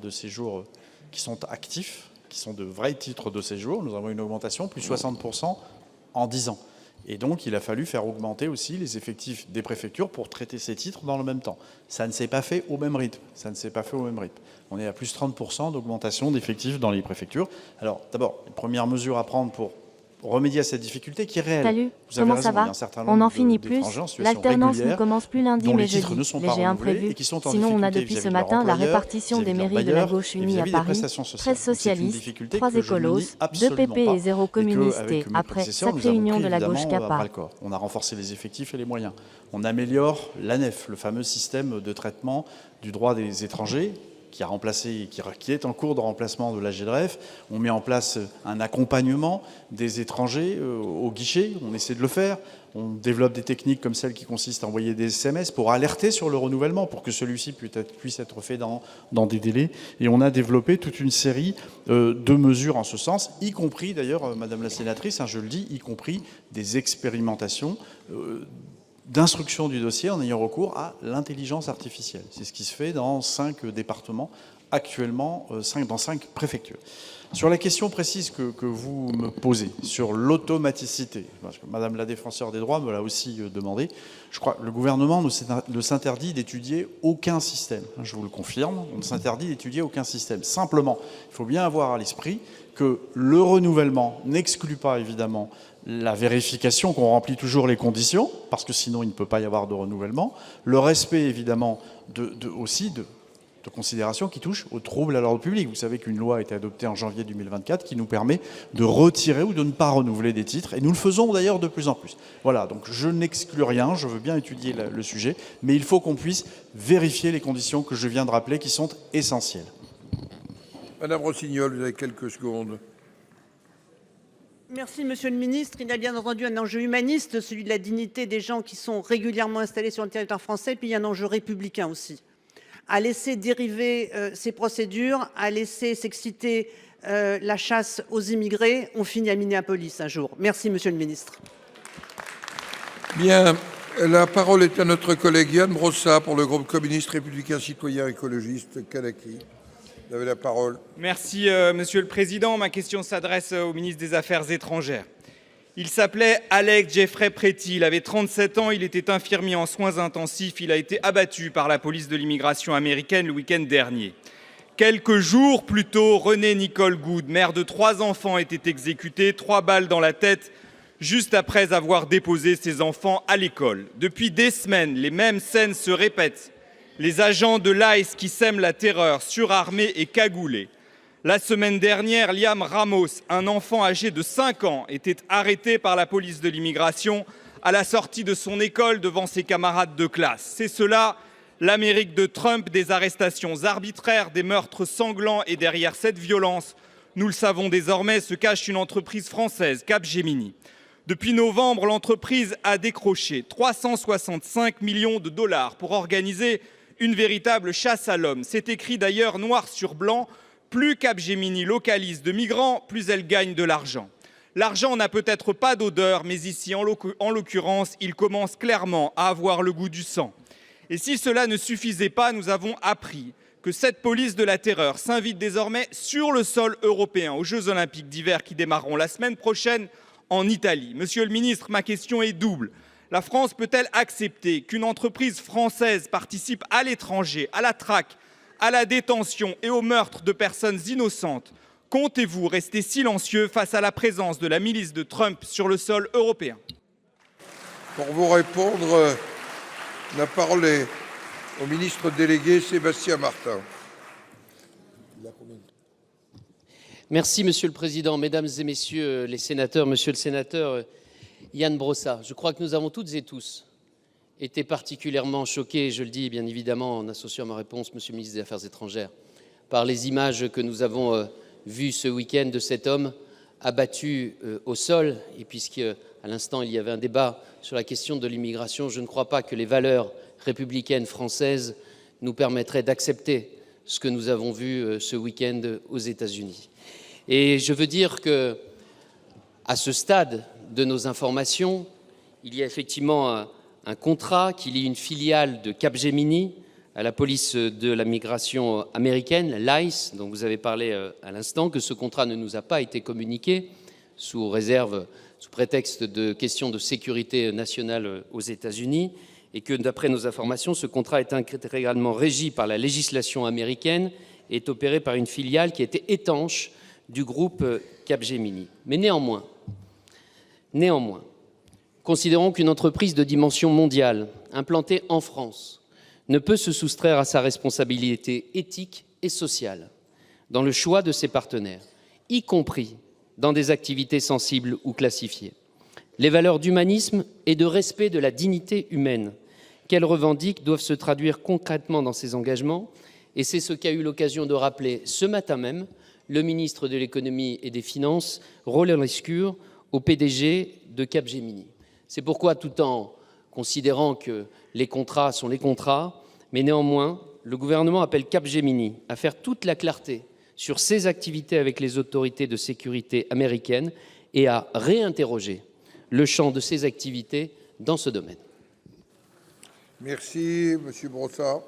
de séjour qui sont actifs, qui sont de vrais titres de séjour. Nous avons une augmentation, plus 60% en 10 ans. Et donc, il a fallu faire augmenter aussi les effectifs des préfectures pour traiter ces titres dans le même temps. Ça ne s'est pas fait au même rythme. On est à plus 30% d'augmentation d'effectifs dans les préfectures. Alors, d'abord, une première mesure à prendre pour remédier à cette difficulté qui est réelle. Salut, comment ça va? On n'en finit plus. L'alternance ne commence plus lundi mais jeudi. Léger imprévu. Sinon, on a depuis ce matin la répartition des mairies de la gauche unie à Paris. 13 socialistes, 3 écolos, 2 PP et 0 communistes. Et après, cette réunion de la gauche CAPA. On a renforcé les effectifs et les moyens. On améliore l'ANEF, le fameux système de traitement du droit des étrangers, qui est en cours de remplacement de la GDREF. On met en place un accompagnement des étrangers au guichet, on essaie de le faire. On développe des techniques comme celle qui consiste à envoyer des SMS pour alerter sur le renouvellement, pour que celui-ci puisse être fait dans des délais. Et on a développé toute une série de mesures en ce sens, y compris d'ailleurs, Madame la sénatrice, je le dis, y compris des expérimentations d'instruction du dossier en ayant recours à l'intelligence artificielle. C'est ce qui se fait dans 5 départements actuellement, dans 5 préfectures. Sur la question précise que vous me posez, sur l'automaticité, parce que Madame la défenseure des droits me l'a aussi demandé, je crois que le gouvernement ne s'interdit d'étudier aucun système. Je vous le confirme, on ne s'interdit d'étudier aucun système. Simplement, il faut bien avoir à l'esprit que le renouvellement n'exclut pas évidemment la vérification qu'on remplit toujours les conditions, parce que sinon il ne peut pas y avoir de renouvellement, le respect évidemment aussi de considérations qui touchent aux troubles à l'ordre public. Vous savez qu'une loi a été adoptée en janvier 2024 qui nous permet de retirer ou de ne pas renouveler des titres, et nous le faisons d'ailleurs de plus en plus. Voilà, donc je n'exclus rien, je veux bien étudier le sujet, mais il faut qu'on puisse vérifier les conditions que je viens de rappeler qui sont essentielles. Madame Rossignol, vous avez quelques secondes. Merci, Monsieur le Ministre. Il y a bien entendu un enjeu humaniste, celui de la dignité des gens qui sont régulièrement installés sur le territoire français, puis il y a un enjeu républicain aussi. À laisser dériver ces procédures, à laisser s'exciter la chasse aux immigrés, on finit à Minneapolis un jour. Merci, Monsieur le Ministre. Bien, la parole est à notre collègue Yann Brossat pour le groupe communiste républicain citoyen écologiste Kanaki. Vous avez la parole. Merci, Monsieur le Président. Ma question s'adresse au ministre des Affaires étrangères. Il s'appelait Alec Jeffrey Pretty. Il avait 37 ans. Il était infirmier en soins intensifs. Il a été abattu par la police de l'immigration américaine le week-end dernier. Quelques jours plus tôt, Renée Nicole Good, mère de 3 enfants, était exécutée, 3 balles dans la tête, juste après avoir déposé ses enfants à l'école. Depuis des semaines, les mêmes scènes se répètent. Les agents de l'ICE qui sèment la terreur, surarmés et cagoulés. La semaine dernière, Liam Ramos, un enfant âgé de 5 ans, était arrêté par la police de l'immigration à la sortie de son école devant ses camarades de classe. C'est cela, l'Amérique de Trump, des arrestations arbitraires, des meurtres sanglants, et derrière cette violence, nous le savons désormais, se cache une entreprise française, Capgemini. Depuis novembre, l'entreprise a décroché 365 millions de dollars pour organiser Une véritable chasse à l'homme. C'est écrit d'ailleurs noir sur blanc. Plus Capgemini localise de migrants, plus elle gagne de l'argent. L'argent n'a peut-être pas d'odeur, mais ici, en l'occurrence, il commence clairement à avoir le goût du sang. Et si cela ne suffisait pas, nous avons appris que cette police de la terreur s'invite désormais sur le sol européen aux Jeux Olympiques d'hiver qui démarreront la semaine prochaine en Italie. Monsieur le ministre, ma question est double. La France peut-elle accepter qu'une entreprise française participe à l'étranger, à la traque, à la détention et au meurtre de personnes innocentes? Comptez-vous rester silencieux face à la présence de la milice de Trump sur le sol européen? Pour vous répondre, la parole est au ministre délégué Sébastien Martin. Merci, Monsieur le Président. Mesdames et Messieurs les sénateurs, Monsieur le sénateur Yann Brossat, je crois que nous avons toutes et tous été particulièrement choqués, je le dis bien évidemment en associant ma réponse, Monsieur le ministre des Affaires étrangères, par les images que nous avons vues ce week-end de cet homme abattu au sol. Et puisqu'à l'instant il y avait un débat sur la question de l'immigration, je ne crois pas que les valeurs républicaines françaises nous permettraient d'accepter ce que nous avons vu ce week-end aux États-Unis. Et je veux dire que, à ce stade de nos informations, il y a effectivement un contrat qui lie une filiale de Capgemini à la police de la migration américaine, l'ICE, dont vous avez parlé à l'instant, que ce contrat ne nous a pas été communiqué sous prétexte de questions de sécurité nationale aux États-Unis, et que, d'après nos informations, ce contrat est intégralement régi par la législation américaine et est opéré par une filiale qui était étanche du groupe Capgemini. Mais néanmoins, considérons qu'une entreprise de dimension mondiale, implantée en France, ne peut se soustraire à sa responsabilité éthique et sociale dans le choix de ses partenaires, y compris dans des activités sensibles ou classifiées. Les valeurs d'humanisme et de respect de la dignité humaine qu'elle revendique doivent se traduire concrètement dans ses engagements, et c'est ce qu'a eu l'occasion de rappeler ce matin même le ministre de l'Économie et des Finances, Roland Lescure, au PDG de Capgemini. C'est pourquoi, tout en considérant que les contrats sont les contrats, mais néanmoins, le gouvernement appelle Capgemini à faire toute la clarté sur ses activités avec les autorités de sécurité américaines et à réinterroger le champ de ses activités dans ce domaine. Merci, Monsieur Brossat.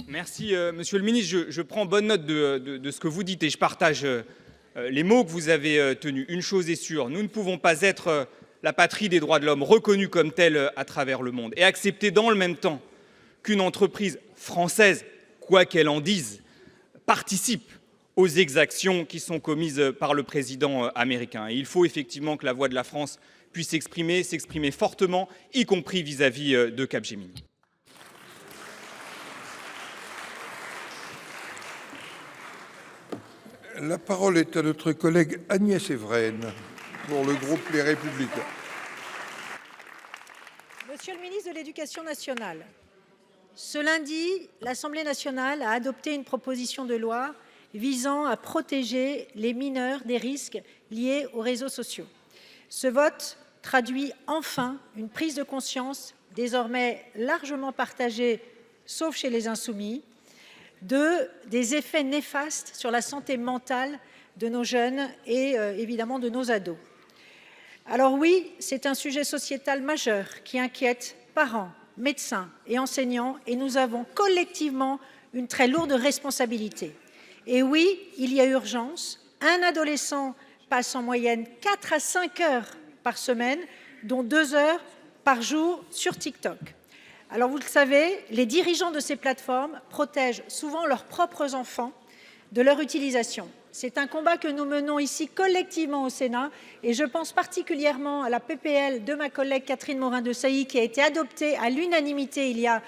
Merci, Monsieur le ministre. Je prends bonne note de ce que vous dites et je partage les mots que vous avez tenus. Une chose est sûre, nous ne pouvons pas être la patrie des droits de l'homme reconnue comme telle à travers le monde et accepter dans le même temps qu'une entreprise française, quoi qu'elle en dise, participe aux exactions qui sont commises par le président américain. Et il faut effectivement que la voix de la France puisse s'exprimer fortement, y compris vis-à-vis de Capgemini. La parole est à notre collègue Agnès Evren pour le groupe Les Républicains. Monsieur le ministre de l'Éducation nationale, ce lundi, l'Assemblée nationale a adopté une proposition de loi visant à protéger les mineurs des risques liés aux réseaux sociaux. Ce vote traduit enfin une prise de conscience, désormais largement partagée, sauf chez les insoumis, des effets néfastes sur la santé mentale de nos jeunes et évidemment de nos ados. Alors oui, c'est un sujet sociétal majeur qui inquiète parents, médecins et enseignants, et nous avons collectivement une très lourde responsabilité. Et oui, il y a urgence. Un adolescent passe en moyenne 4 à 5 heures par semaine, dont 2 heures par jour sur TikTok. Alors vous le savez, les dirigeants de ces plateformes protègent souvent leurs propres enfants de leur utilisation. C'est un combat que nous menons ici collectivement au Sénat, et je pense particulièrement à la PPL de ma collègue Catherine Morin-Desailly qui a été adoptée à l'unanimité il y a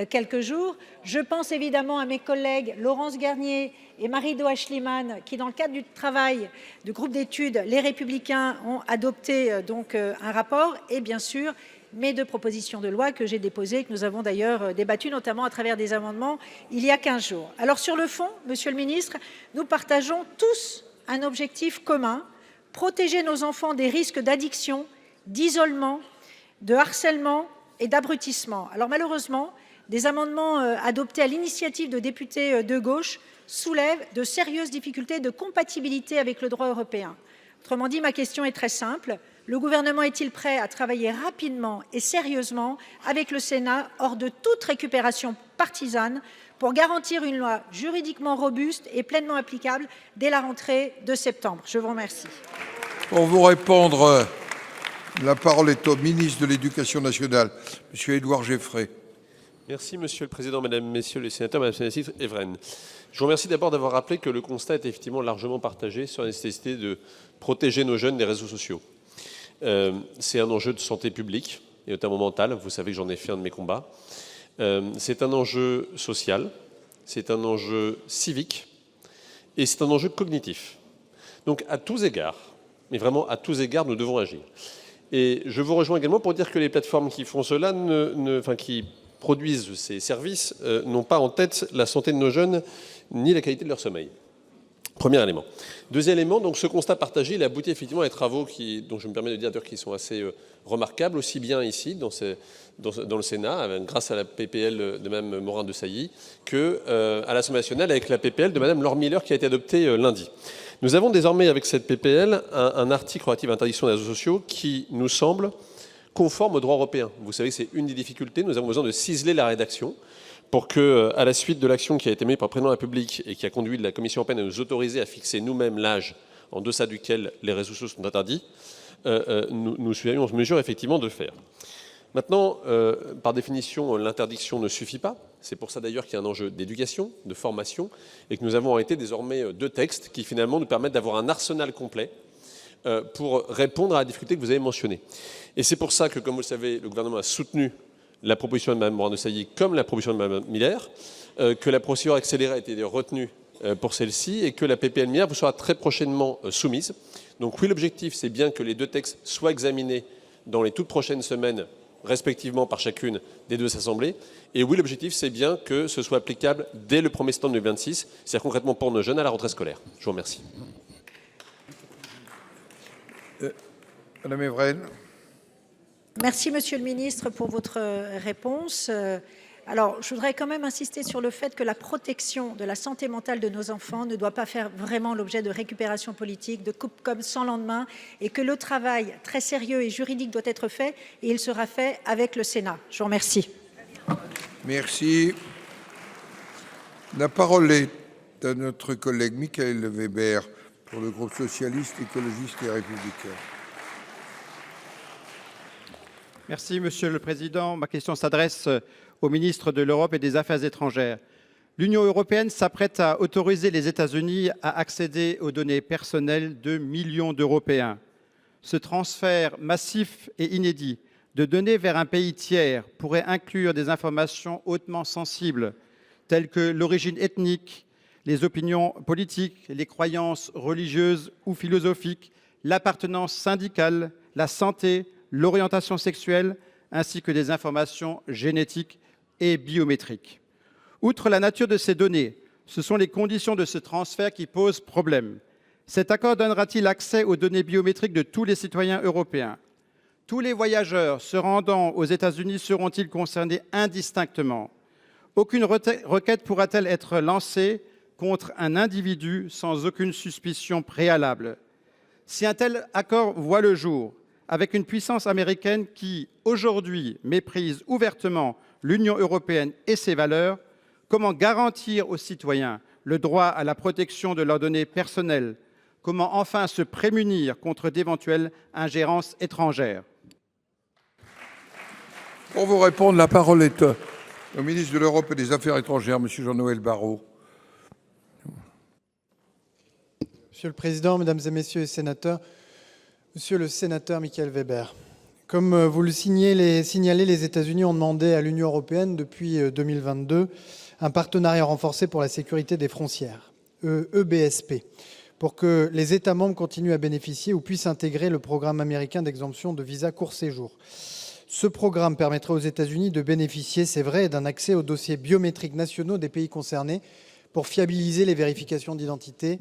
quelques jours. Je pense évidemment à mes collègues Laurence Garnier et Marie-Do Aeschlimann qui, dans le cadre du travail du groupe d'études Les Républicains, ont adopté un rapport, et bien sûr mes 2 propositions de loi que j'ai déposées, que nous avons d'ailleurs débattues, notamment à travers des amendements, il y a 15 jours. Alors sur le fond, Monsieur le ministre, nous partageons tous un objectif commun, protéger nos enfants des risques d'addiction, d'isolement, de harcèlement et d'abrutissement. Alors malheureusement, des amendements adoptés à l'initiative de députés de gauche soulèvent de sérieuses difficultés de compatibilité avec le droit européen. Autrement dit, ma question est très simple. Le gouvernement est-il prêt à travailler rapidement et sérieusement avec le Sénat, hors de toute récupération partisane, pour garantir une loi juridiquement robuste et pleinement applicable dès la rentrée de septembre? Je vous remercie. Pour vous répondre, la parole est au ministre de l'Éducation nationale, M. Édouard Geffray. Merci, Monsieur le Président, Mesdames, Messieurs les sénateurs, Madame la sénatrice Evren. Je vous remercie d'abord d'avoir rappelé que le constat est effectivement largement partagé sur la nécessité de protéger nos jeunes des réseaux sociaux. C'est un enjeu de santé publique, et notamment mentale. Vous savez que j'en ai fait un de mes combats. C'est un enjeu social, c'est un enjeu civique, et c'est un enjeu cognitif. Donc, à tous égards, mais vraiment à tous égards, nous devons agir. Et je vous rejoins également pour dire que les plateformes qui font cela, qui produisent ces services, n'ont pas en tête la santé de nos jeunes ni la qualité de leur sommeil. Premier élément. Deuxième élément, donc ce constat partagé, il aboutit effectivement à des travaux dont je me permets de dire qui sont assez remarquables, aussi bien ici, dans le Sénat, grâce à la PPL de Mme Morin-Desailly, qu'à l'Assemblée nationale avec la PPL de Mme Laure Miller qui a été adoptée lundi. Nous avons désormais avec cette PPL un article relatif à l'interdiction des réseaux sociaux qui nous semble conforme au droit européen. Vous savez que c'est une des difficultés, nous avons besoin de ciseler la rédaction pour que, à la suite de l'action qui a été menée par le Président de la République et qui a conduit la Commission européenne à nous autoriser à fixer nous-mêmes l'âge en deçà duquel les réseaux sociaux sont interdits, nous soyons en mesure effectivement de le faire. Maintenant, par définition, l'interdiction ne suffit pas. C'est pour ça d'ailleurs qu'il y a un enjeu d'éducation, de formation, et que nous avons arrêté désormais 2 textes qui finalement nous permettent d'avoir un arsenal complet pour répondre à la difficulté que vous avez mentionnée. Et c'est pour ça que, comme vous le savez, le gouvernement a soutenu la proposition de Mme Morin-Desailly comme la proposition de Mme Miller, que la procédure accélérée a été retenue pour celle-ci et que la PPL Miller vous sera très prochainement soumise. Donc oui, l'objectif, c'est bien que les 2 textes soient examinés dans les toutes prochaines semaines, respectivement par chacune des 2 assemblées. Et oui, l'objectif, c'est bien que ce soit applicable dès le 1er septembre 2026, c'est-à-dire concrètement pour nos jeunes à la rentrée scolaire. Je vous remercie. Madame Evren. Merci, Monsieur le Ministre, pour votre réponse. Alors, je voudrais quand même insister sur le fait que la protection de la santé mentale de nos enfants ne doit pas faire vraiment l'objet de récupération politique, de coupe comme sans lendemain, et que le travail très sérieux et juridique doit être fait, et il sera fait avec le Sénat. Je vous remercie. Merci. La parole est à notre collègue Michael Weber pour le groupe socialiste, écologiste et républicain. Merci, Monsieur le Président. Ma question s'adresse au ministre de l'Europe et des Affaires étrangères. L'Union européenne s'apprête à autoriser les États-Unis à accéder aux données personnelles de millions d'Européens. Ce transfert massif et inédit de données vers un pays tiers pourrait inclure des informations hautement sensibles, telles que l'origine ethnique, les opinions politiques, les croyances religieuses ou philosophiques, l'appartenance syndicale, la santé, l'orientation sexuelle, ainsi que des informations génétiques et biométriques. Outre la nature de ces données, ce sont les conditions de ce transfert qui posent problème. Cet accord donnera-t-il accès aux données biométriques de tous les citoyens européens? Tous les voyageurs se rendant aux États-Unis seront-ils concernés indistinctement? Aucune requête pourra-t-elle être lancée contre un individu sans aucune suspicion préalable? Si un tel accord voit le jour, avec une puissance américaine qui, aujourd'hui, méprise ouvertement l'Union européenne et ses valeurs, comment garantir aux citoyens le droit à la protection de leurs données personnelles? Comment enfin se prémunir contre d'éventuelles ingérences étrangères? Pour vous répondre, la parole est au ministre de l'Europe et des Affaires étrangères, M. Jean-Noël Barrot. Monsieur le Président, Mesdames et Messieurs les sénateurs, Monsieur le sénateur Michael Weber, comme vous le signalez, les États-Unis ont demandé à l'Union européenne depuis 2022 un partenariat renforcé pour la sécurité des frontières, EBSP, pour que les États membres continuent à bénéficier ou puissent intégrer le programme américain d'exemption de visa court séjour. Ce programme permettrait aux États-Unis de bénéficier, c'est vrai, d'un accès aux dossiers biométriques nationaux des pays concernés pour fiabiliser les vérifications d'identité,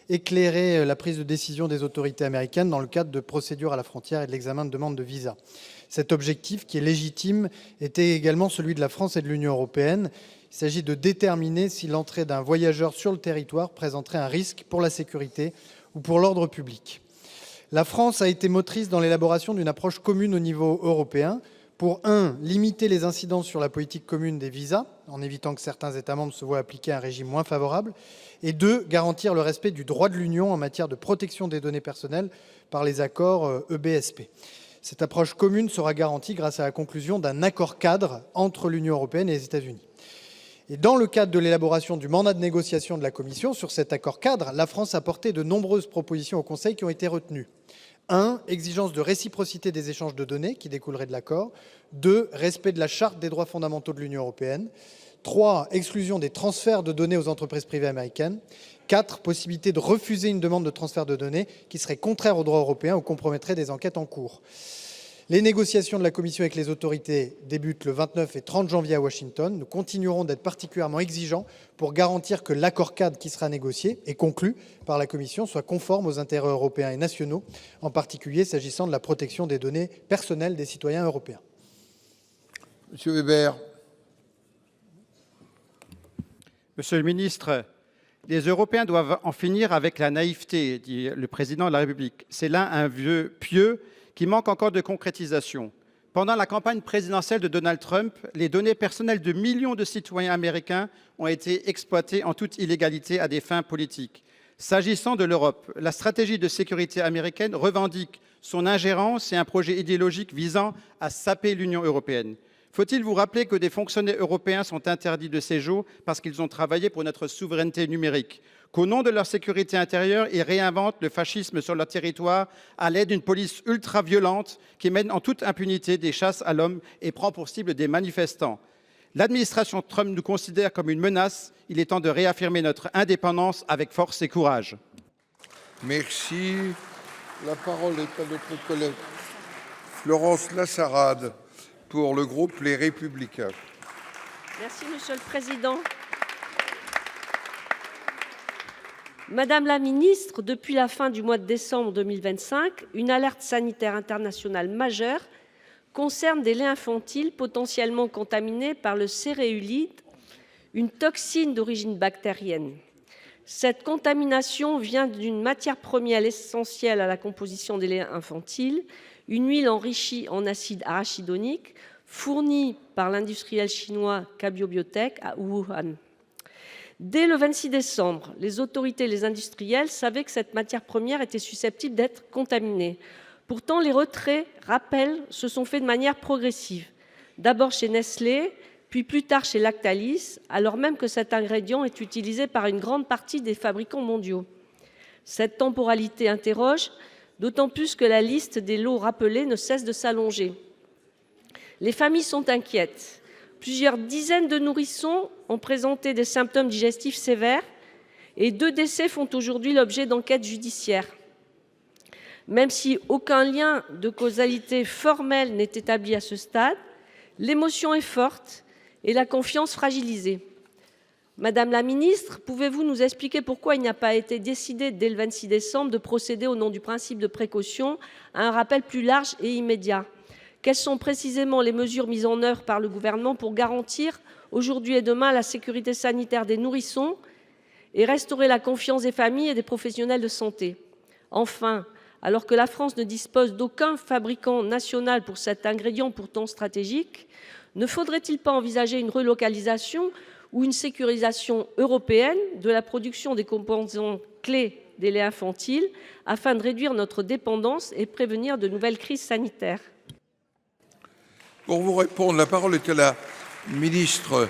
éclairer la prise de décision des autorités américaines dans le cadre de procédures à la frontière et de l'examen de demandes de visa. Cet objectif, qui est légitime, était également celui de la France et de l'Union européenne. Il s'agit de déterminer si l'entrée d'un voyageur sur le territoire présenterait un risque pour la sécurité ou pour l'ordre public. La France a été motrice dans l'élaboration d'une approche commune au niveau européen pour 1. Limiter les incidences sur la politique commune des visas, en évitant que certains États membres se voient appliquer un régime moins favorable, et 2. Garantir le respect du droit de l'Union en matière de protection des données personnelles par les accords EBSP. Cette approche commune sera garantie grâce à la conclusion d'un accord cadre entre l'Union européenne et les États-Unis. Et dans le cadre de l'élaboration du mandat de négociation de la Commission sur cet accord cadre, la France a porté de nombreuses propositions au Conseil qui ont été retenues. 1. Exigence de réciprocité des échanges de données qui découleraient de l'accord. 2. Respect de la Charte des droits fondamentaux de l'Union européenne. 3. Exclusion des transferts de données aux entreprises privées américaines. 4. Possibilité de refuser une demande de transfert de données qui serait contraire au droit européen ou compromettrait des enquêtes en cours. Les négociations de la Commission avec les autorités débutent le 29 et 30 janvier à Washington. Nous continuerons d'être particulièrement exigeants pour garantir que l'accord cadre qui sera négocié et conclu par la Commission soit conforme aux intérêts européens et nationaux, en particulier s'agissant de la protection des données personnelles des citoyens européens. Monsieur Weber. Monsieur le ministre, les Européens doivent en finir avec la naïveté, dit le président de la République. C'est là un vœu pieux qui manque encore de concrétisation. Pendant la campagne présidentielle de Donald Trump, les données personnelles de millions de citoyens américains ont été exploitées en toute illégalité à des fins politiques. S'agissant de l'Europe, la stratégie de sécurité américaine revendique son ingérence et un projet idéologique visant à saper l'Union européenne. Faut-il vous rappeler que des fonctionnaires européens sont interdits de séjour parce qu'ils ont travaillé pour notre souveraineté numérique, qu'au nom de leur sécurité intérieure, ils réinventent le fascisme sur leur territoire à l'aide d'une police ultra-violente qui mène en toute impunité des chasses à l'homme et prend pour cible des manifestants. L'administration Trump nous considère comme une menace. Il est temps de réaffirmer notre indépendance avec force et courage. Merci. La parole est à notre collègue Florence Lassarade pour le groupe Les Républicains. Merci, Monsieur le Président. Madame la Ministre, depuis la fin du mois de décembre 2025, une alerte sanitaire internationale majeure concerne des laits infantiles potentiellement contaminés par le céréulide, une toxine d'origine bactérienne. Cette contamination vient d'une matière première essentielle à la composition des laits infantiles, une huile enrichie en acide arachidonique fournie par l'industriel chinois Cabio Biotech à Wuhan. Dès le 26 décembre, les autorités et les industriels savaient que cette matière première était susceptible d'être contaminée. Pourtant, les retraits, rappels, se sont faits de manière progressive. D'abord chez Nestlé, puis plus tard chez Lactalis, alors même que cet ingrédient est utilisé par une grande partie des fabricants mondiaux. Cette temporalité interroge, d'autant plus que la liste des lots rappelés ne cesse de s'allonger. Les familles sont inquiètes. Plusieurs dizaines de nourrissons ont présenté des symptômes digestifs sévères et 2 décès font aujourd'hui l'objet d'enquêtes judiciaires. Même si aucun lien de causalité formelle n'est établi à ce stade, l'émotion est forte et la confiance fragilisée. Madame la ministre, pouvez-vous nous expliquer pourquoi il n'a pas été décidé dès le 26 décembre de procéder au nom du principe de précaution à un rappel plus large et immédiat ? Quelles sont précisément les mesures mises en œuvre par le gouvernement pour garantir aujourd'hui et demain la sécurité sanitaire des nourrissons et restaurer la confiance des familles et des professionnels de santé ? Enfin, alors que la France ne dispose d'aucun fabricant national pour cet ingrédient pourtant stratégique, ne faudrait-il pas envisager une relocalisation ou une sécurisation européenne de la production des composants clés des laits infantiles afin de réduire notre dépendance et prévenir de nouvelles crises sanitaires ? Pour vous répondre, la parole est à la ministre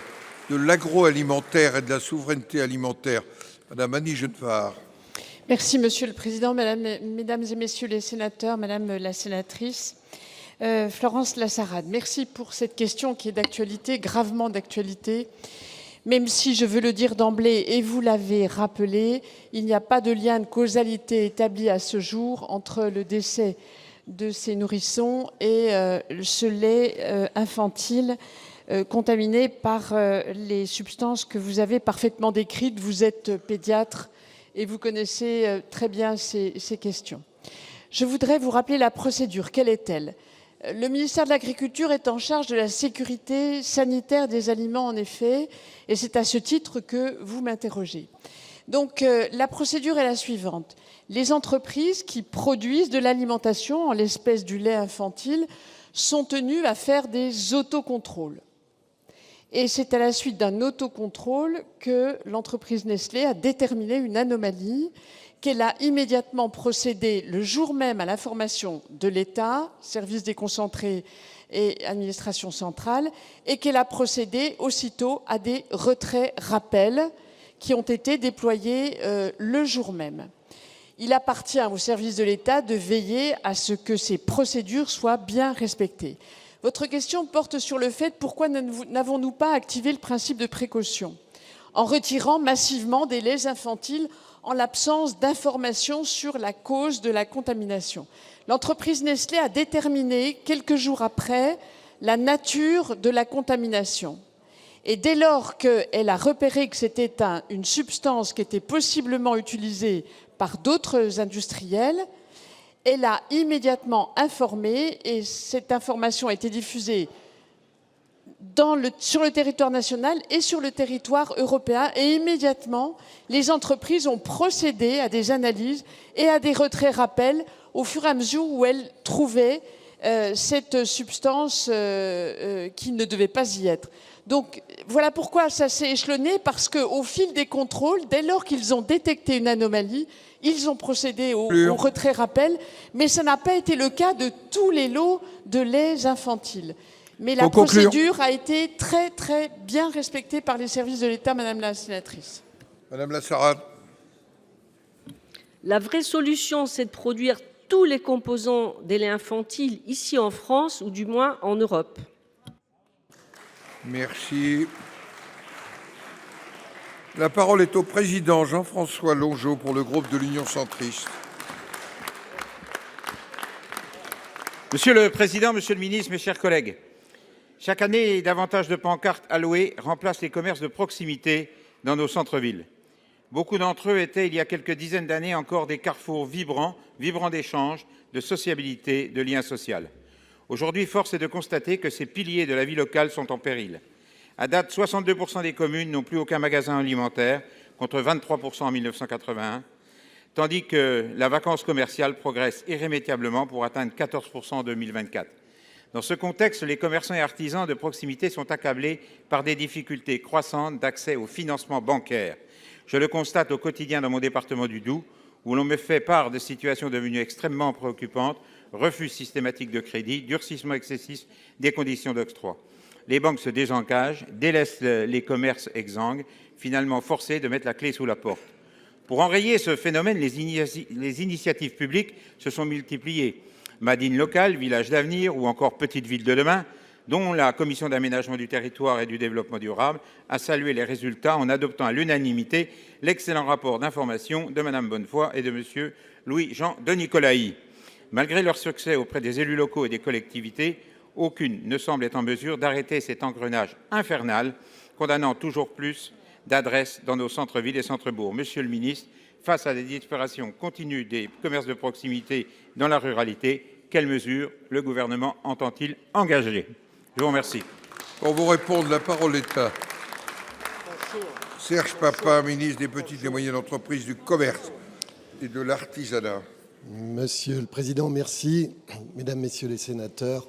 de l'Agroalimentaire et de la Souveraineté alimentaire, Madame Annie Genevard. Merci Monsieur le Président, Mesdames et Messieurs les sénateurs, Madame la sénatrice. Florence Lassarade, merci pour cette question qui est d'actualité, gravement d'actualité. Même si, je veux le dire d'emblée, et vous l'avez rappelé, il n'y a pas de lien de causalité établi à ce jour entre le décès de ces nourrissons et ce lait infantile contaminés par les substances que vous avez parfaitement décrites. Vous êtes pédiatre et vous connaissez très bien ces questions. Je voudrais vous rappeler la procédure. Quelle est-elle ? Le ministère de l'Agriculture est en charge de la sécurité sanitaire des aliments, en effet, et c'est à ce titre que vous m'interrogez. Donc, la procédure est la suivante. Les entreprises qui produisent de l'alimentation, en l'espèce du lait infantile, sont tenues à faire des autocontrôles. Et c'est à la suite d'un autocontrôle que l'entreprise Nestlé a déterminé une anomalie, qu'elle a immédiatement procédé le jour même à l'information de l'État, service déconcentré et administration centrale, et qu'elle a procédé aussitôt à des retraits-rappels qui ont été déployés le jour même. Il appartient au service de l'État de veiller à ce que ces procédures soient bien respectées. Votre question porte sur le fait pourquoi n'avons-nous pas activé le principe de précaution en retirant massivement des laits infantiles en l'absence d'informations sur la cause de la contamination. L'entreprise Nestlé a déterminé, quelques jours après, la nature de la contamination. Et dès lors qu'elle a repéré que c'était une substance qui était possiblement utilisée par d'autres industriels, elle a immédiatement informé, et cette information a été diffusée sur le territoire national et sur le territoire européen, et immédiatement, les entreprises ont procédé à des analyses et à des retraits-rappels au fur et à mesure où elles trouvaient cette substance qui ne devait pas y être. Donc, voilà pourquoi ça s'est échelonné, parce qu'au fil des contrôles, dès lors qu'ils ont détecté une anomalie, ils ont procédé au retrait-rappel, mais ça n'a pas été le cas de tous les lots de laits infantiles. Mais la procédure a été très, très bien respectée par les services de l'État, Madame la sénatrice. Madame Lassarade. La vraie solution, c'est de produire tous les composants des laits infantiles ici en France, ou du moins en Europe. Merci. La parole est au président Jean-François Longeot pour le groupe de l'Union centriste. Monsieur le Président, Monsieur le Ministre, mes chers collègues, chaque année, davantage de pancartes allouées remplacent les commerces de proximité dans nos centres-villes. Beaucoup d'entre eux étaient, il y a quelques dizaines d'années, encore des carrefours vibrants d'échanges, de sociabilité, de liens sociaux. Aujourd'hui, force est de constater que ces piliers de la vie locale sont en péril. À date, 62% des communes n'ont plus aucun magasin alimentaire, contre 23% en 1981, tandis que la vacance commerciale progresse irrémédiablement pour atteindre 14% en 2024. Dans ce contexte, les commerçants et artisans de proximité sont accablés par des difficultés croissantes d'accès au financement bancaire. Je le constate au quotidien dans mon département du Doubs, où l'on me fait part de situations devenues extrêmement préoccupantes, refus systématique de crédit, durcissement excessif des conditions d'octroi. Les banques se désengagent, délaissent les commerces exsangues, finalement forcés de mettre la clé sous la porte. Pour enrayer ce phénomène, les initiatives publiques se sont multipliées. Made in Local, Village d'avenir ou encore Petite Ville de demain, dont la Commission d'aménagement du territoire et du développement durable a salué les résultats en adoptant à l'unanimité l'excellent rapport d'information de Mme Bonnefoy et de M. Louis-Jean de Nicolaï. Malgré leur succès auprès des élus locaux et des collectivités, aucune ne semble être en mesure d'arrêter cet engrenage infernal, condamnant toujours plus d'adresses dans nos centres-villes et centres-bourgs. Monsieur le ministre, face à la disparition continue des commerces de proximité dans la ruralité, quelles mesures le gouvernement entend-il engager? Je vous remercie. Pour vous répondre, la parole est à Serge Papin, ministre des Petites et Moyennes Entreprises, du Commerce et de l'Artisanat. Monsieur le Président, merci. Mesdames, Messieurs les sénateurs,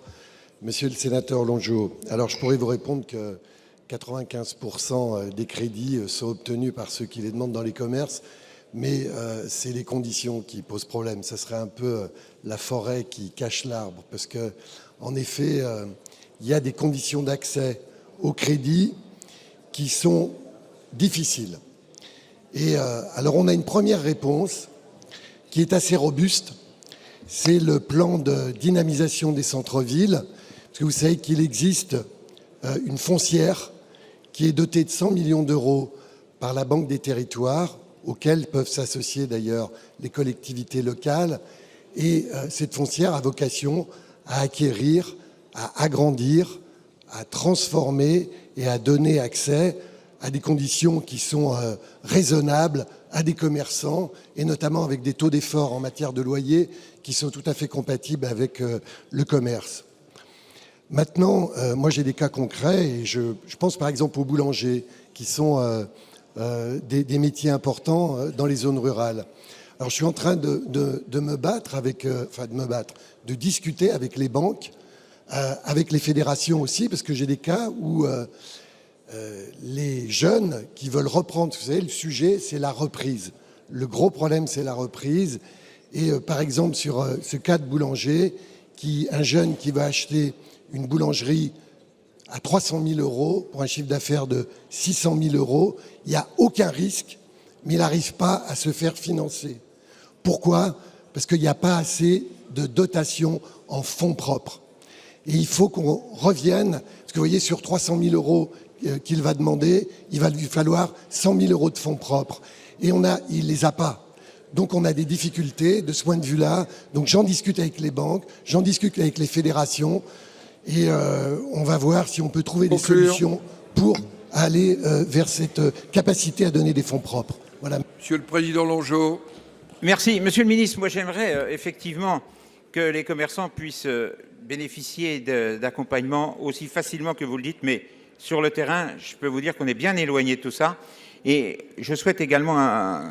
Monsieur le sénateur Longeot, alors je pourrais vous répondre que 95% des crédits sont obtenus par ceux qui les demandent dans les commerces, mais c'est les conditions qui posent problème. Ça serait un peu la forêt qui cache l'arbre, parce que, en effet, il y a des conditions d'accès au crédit qui sont difficiles. Et alors, on a une première réponse qui est assez robuste. C'est le plan de dynamisation des centres-villes, parce que vous savez qu'il existe une foncière qui est dotée de 100 millions d'euros par la Banque des Territoires, auxquels peuvent s'associer d'ailleurs les collectivités locales. Et cette foncière a vocation à acquérir, à agrandir, à transformer et à donner accès à des conditions qui sont raisonnables à des commerçants, et notamment avec des taux d'effort en matière de loyer qui sont tout à fait compatibles avec le commerce. Maintenant, moi j'ai des cas concrets, et je pense par exemple aux boulangers, qui sont des métiers importants dans les zones rurales. Alors je suis en train de me battre avec, de discuter avec les banques, avec les fédérations aussi, parce que j'ai des cas où les jeunes qui veulent reprendre, vous savez, le sujet, c'est la reprise. Le gros problème, c'est la reprise. Et par exemple, sur ce cas de boulanger, un jeune qui va acheter une boulangerie à 300 000 € pour un chiffre d'affaires de 600 000 €, il n'y a aucun risque, mais il n'arrive pas à se faire financer. Pourquoi? Parce qu'il n'y a pas assez de dotation en fonds propres. Et il faut qu'on revienne, parce que vous voyez, sur 300 000 € qu'il va demander, il va lui falloir 100 000 € de fonds propres. Et il ne les a pas. Donc on a des difficultés de ce point de vue-là. Donc j'en discute avec les banques, j'en discute avec les fédérations, et on va voir si on peut trouver des solutions pour aller vers cette capacité à donner des fonds propres. Voilà. Monsieur le Président Longeau. Merci. Monsieur le ministre, moi j'aimerais effectivement que les commerçants puissent bénéficier d'accompagnement aussi facilement que vous le dites, mais sur le terrain, je peux vous dire qu'on est bien éloigné de tout ça. Et je souhaite également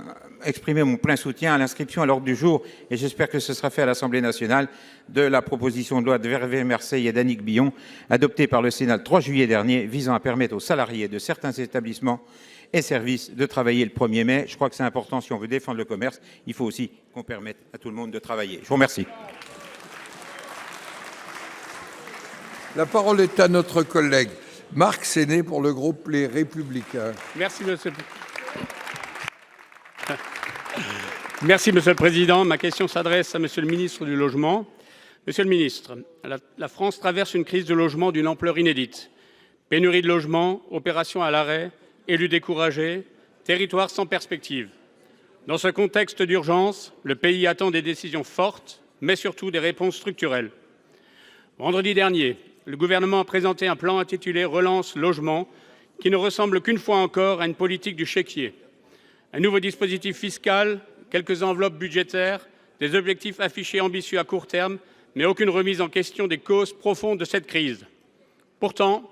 exprimer mon plein soutien à l'inscription à l'ordre du jour, et j'espère que ce sera fait à l'Assemblée nationale, de la proposition de loi de Hervé Marseille et d'Annick Billon, adoptée par le Sénat le 3 juillet dernier, visant à permettre aux salariés de certains établissements et services de travailler le 1er mai. Je crois que c'est important, si on veut défendre le commerce, il faut aussi qu'on permette à tout le monde de travailler. Je vous remercie. La parole est à notre collègue Marc Séné pour le groupe Les Républicains. Merci, Monsieur le Président. Ma question s'adresse à Monsieur le ministre du Logement. Monsieur le ministre, la France traverse une crise de logement d'une ampleur inédite. Pénurie de logements, opérations à l'arrêt, élus découragés, territoires sans perspective. Dans ce contexte d'urgence, le pays attend des décisions fortes, mais surtout des réponses structurelles. Vendredi dernier, le gouvernement a présenté un plan intitulé « Relance Logement » qui ne ressemble qu'une fois encore à une politique du chéquier. Un nouveau dispositif fiscal, quelques enveloppes budgétaires, des objectifs affichés ambitieux à court terme, mais aucune remise en question des causes profondes de cette crise. Pourtant,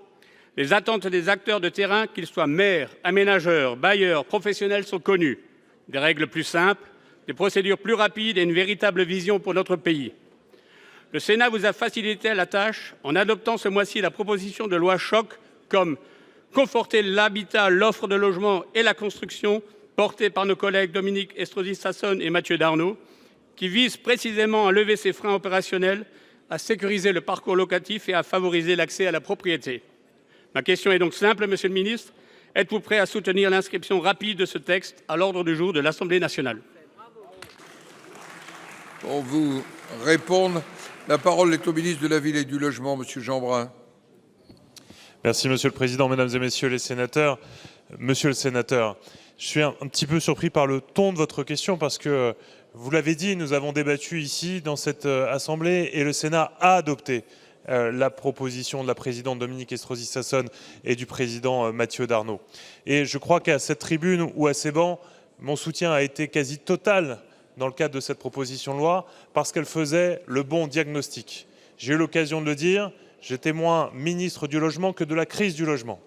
les attentes des acteurs de terrain, qu'ils soient maires, aménageurs, bailleurs, professionnels, sont connues. Des règles plus simples, des procédures plus rapides et une véritable vision pour notre pays. Le Sénat vous a facilité la tâche en adoptant ce mois-ci la proposition de loi choc comme conforter l'habitat, l'offre de logement et la construction, portée par nos collègues Dominique Estrosi Sassone et Mathieu Darnaud, qui vise précisément à lever ces freins opérationnels, à sécuriser le parcours locatif et à favoriser l'accès à la propriété. Ma question est donc simple, Monsieur le ministre. Êtes-vous prêt à soutenir l'inscription rapide de ce texte à l'ordre du jour de l'Assemblée nationale? Pour vous répondre, la parole est au ministre de la Ville et du Logement, Monsieur Jeanbrun. Merci Monsieur le Président, Mesdames et Messieurs les sénateurs. Monsieur le sénateur, je suis un petit peu surpris par le ton de votre question parce que, vous l'avez dit, nous avons débattu ici dans cette Assemblée et le Sénat a adopté la proposition de la présidente Dominique Estrosi Sassone et du président Mathieu Darnaud. Et je crois qu'à cette tribune ou à ces bancs, mon soutien a été quasi total dans le cadre de cette proposition de loi parce qu'elle faisait le bon diagnostic. J'ai eu l'occasion de le dire, j'étais moins ministre du Logement que de la crise du logement.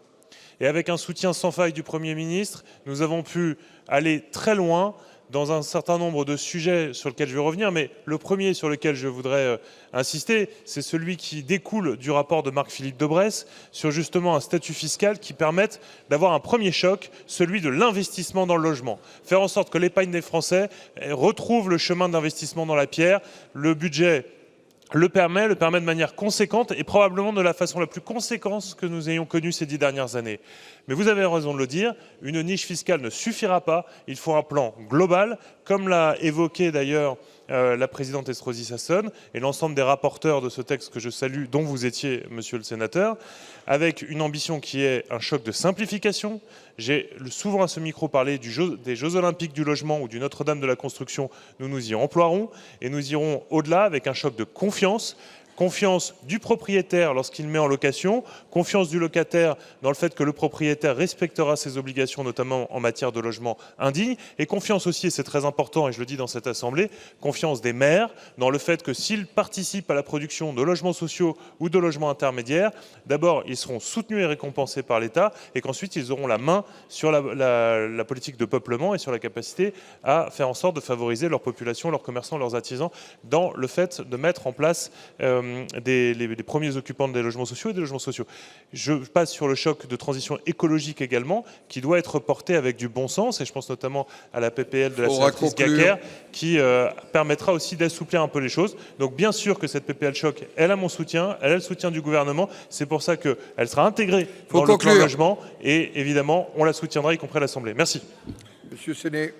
Et avec un soutien sans faille du Premier ministre, nous avons pu aller très loin dans un certain nombre de sujets sur lesquels je vais revenir, mais le premier sur lequel je voudrais insister, c'est celui qui découle du rapport de Marc-Philippe Daubresse sur justement un statut fiscal qui permette d'avoir un premier choc, celui de l'investissement dans le logement. Faire en sorte que l'épargne des Français retrouve le chemin d'investissement dans la pierre, le budget le permet de manière conséquente et probablement de la façon la plus conséquente que nous ayons connue ces 10 dernières années. Mais vous avez raison de le dire, une niche fiscale ne suffira pas, il faut un plan global, comme l'a évoqué d'ailleurs la présidente Estrosi Sassone et l'ensemble des rapporteurs de ce texte que je salue, dont vous étiez, monsieur le sénateur, avec une ambition qui est un choc de simplification. J'ai souvent à ce micro parlé des Jeux Olympiques du logement ou du Notre-Dame de la construction. Nous nous y emploierons et nous irons au-delà avec un choc de confiance. confiance du propriétaire lorsqu'il met en location, confiance du locataire dans le fait que le propriétaire respectera ses obligations, notamment en matière de logement indigne, et confiance aussi, et c'est très important, et je le dis dans cette Assemblée, confiance des maires dans le fait que s'ils participent à la production de logements sociaux ou de logements intermédiaires, d'abord, ils seront soutenus et récompensés par l'État, et qu'ensuite, ils auront la main sur la politique de peuplement et sur la capacité à faire en sorte de favoriser leur population, leurs commerçants, leurs artisans, dans le fait de mettre en place les premiers occupants des logements sociaux et des logements sociaux. Je passe sur le choc de transition écologique également, qui doit être porté avec du bon sens, et je pense notamment à la PPL de la sénatrice Gacquerre, qui permettra aussi d'assouplir un peu les choses. Donc bien sûr que cette PPL choc, elle a mon soutien, elle a le soutien du gouvernement, c'est pour ça qu'elle sera intégrée dans le plan logement, et évidemment, on la soutiendra, y compris à l'Assemblée. Merci. Monsieur Séné.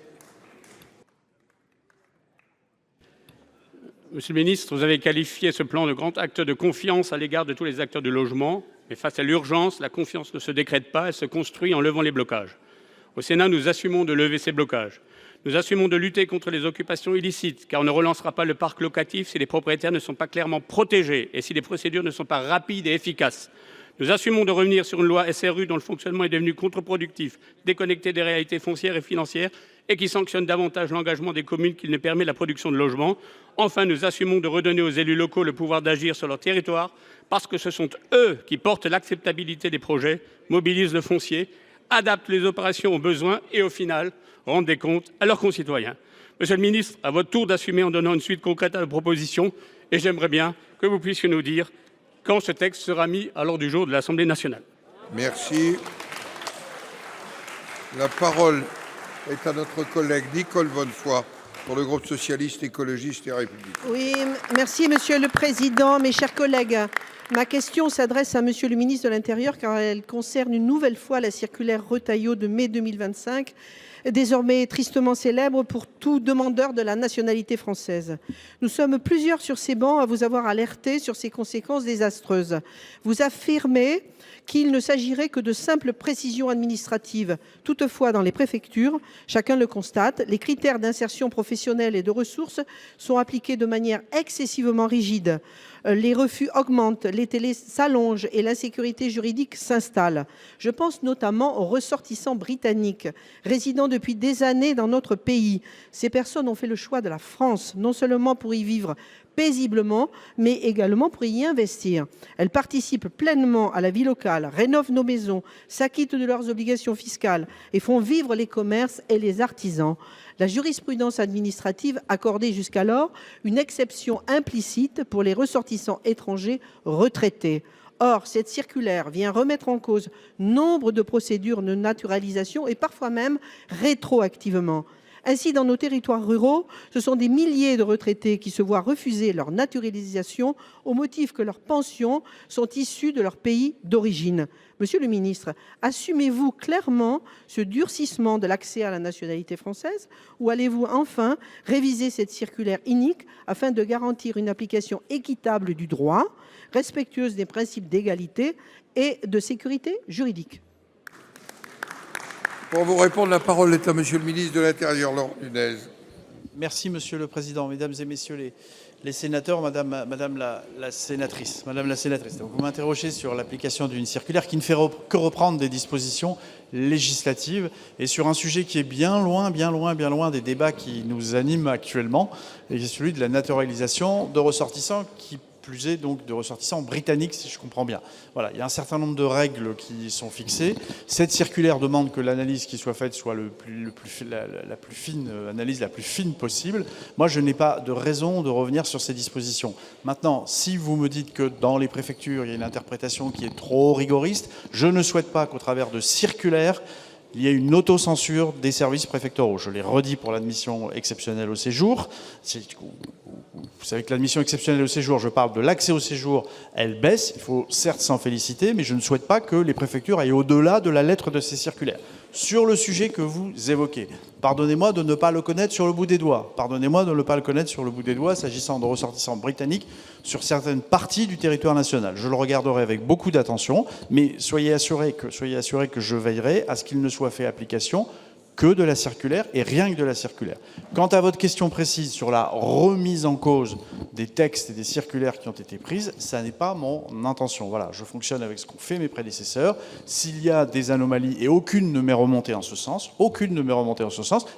Monsieur le ministre, vous avez qualifié ce plan de grand acte de confiance à l'égard de tous les acteurs du logement. Mais face à l'urgence, la confiance ne se décrète pas, elle se construit en levant les blocages. Au Sénat, nous assumons de lever ces blocages. Nous assumons de lutter contre les occupations illicites, car on ne relancera pas le parc locatif si les propriétaires ne sont pas clairement protégés et si les procédures ne sont pas rapides et efficaces. Nous assumons de revenir sur une loi SRU dont le fonctionnement est devenu contre-productif, déconnecté des réalités foncières et financières et qui sanctionne davantage l'engagement des communes qu'il ne permet la production de logements. Enfin, nous assumons de redonner aux élus locaux le pouvoir d'agir sur leur territoire parce que ce sont eux qui portent l'acceptabilité des projets, mobilisent le foncier, adaptent les opérations aux besoins et, au final, rendent des comptes à leurs concitoyens. Monsieur le ministre, à votre tour d'assumer en donnant une suite concrète à nos propositions et j'aimerais bien que vous puissiez nous dire quand ce texte sera mis à l'ordre du jour de l'Assemblée nationale. Merci. La parole est à notre collègue Nicole Bonnefoy pour le groupe socialiste, écologiste et républicain. Oui, merci Monsieur le Président, mes chers collègues. Ma question s'adresse à Monsieur le ministre de l'Intérieur car elle concerne une nouvelle fois la circulaire Retailleau de mai 2025, désormais tristement célèbre pour tout demandeur de la nationalité française. Nous sommes plusieurs sur ces bancs à vous avoir alerté sur ces conséquences désastreuses. Vous affirmez qu'il ne s'agirait que de simples précisions administratives. Toutefois, dans les préfectures, chacun le constate, les critères d'insertion professionnelle et de ressources sont appliqués de manière excessivement rigide. Les refus augmentent, les délais s'allongent et l'insécurité juridique s'installe. Je pense notamment aux ressortissants britanniques résidant depuis des années dans notre pays. Ces personnes ont fait le choix de la France, non seulement pour y vivre paisiblement, mais également pour y investir. Elles participent pleinement à la vie locale, rénovent nos maisons, s'acquittent de leurs obligations fiscales et font vivre les commerces et les artisans. La jurisprudence administrative accordait jusqu'alors une exception implicite pour les ressortissants étrangers retraités. Or, cette circulaire vient remettre en cause nombre de procédures de naturalisation et parfois même rétroactivement. Ainsi, dans nos territoires ruraux, ce sont des milliers de retraités qui se voient refuser leur naturalisation au motif que leurs pensions sont issues de leur pays d'origine. Monsieur le ministre, assumez-vous clairement ce durcissement de l'accès à la nationalité française ou allez-vous enfin réviser cette circulaire inique afin de garantir une application équitable du droit, respectueuse des principes d'égalité et de sécurité juridique ? Pour vous répondre, la parole est à Monsieur le ministre de l'Intérieur, Laurent Nunez. Merci Monsieur le Président, Mesdames et Messieurs les sénateurs, Madame la sénatrice. Donc vous m'interrogez sur l'application d'une circulaire qui ne fait que reprendre des dispositions législatives et sur un sujet qui est bien loin des débats qui nous animent actuellement, et qui est celui de la naturalisation de ressortissants qui plus est donc de ressortissants britanniques, si je comprends bien. Voilà, il y a un certain nombre de règles qui sont fixées. Cette circulaire demande que l'analyse qui soit faite soit la plus fine possible. Moi, je n'ai pas de raison de revenir sur ces dispositions. Maintenant, si vous me dites que dans les préfectures, il y a une interprétation qui est trop rigoriste, je ne souhaite pas qu'au travers de circulaires, il y a une autocensure des services préfectoraux. Je l'ai redit pour l'admission exceptionnelle au séjour. Vous savez que l'admission exceptionnelle au séjour, je parle de l'accès au séjour, elle baisse. Il faut certes s'en féliciter, mais je ne souhaite pas que les préfectures aillent au-delà de la lettre de ces circulaires. Sur le sujet que vous évoquez, pardonnez-moi de ne pas le connaître sur le bout des doigts. S'agissant de ressortissants britanniques sur certaines parties du territoire national. Je le regarderai avec beaucoup d'attention, mais soyez assurés que je veillerai à ce qu'il ne soit fait application que de la circulaire et rien que de la circulaire. Quant à votre question précise sur la remise en cause des textes et des circulaires qui ont été prises, ça n'est pas mon intention. Voilà, je fonctionne avec ce qu'ont fait mes prédécesseurs. S'il y a des anomalies, et aucune ne m'est remontée en ce sens,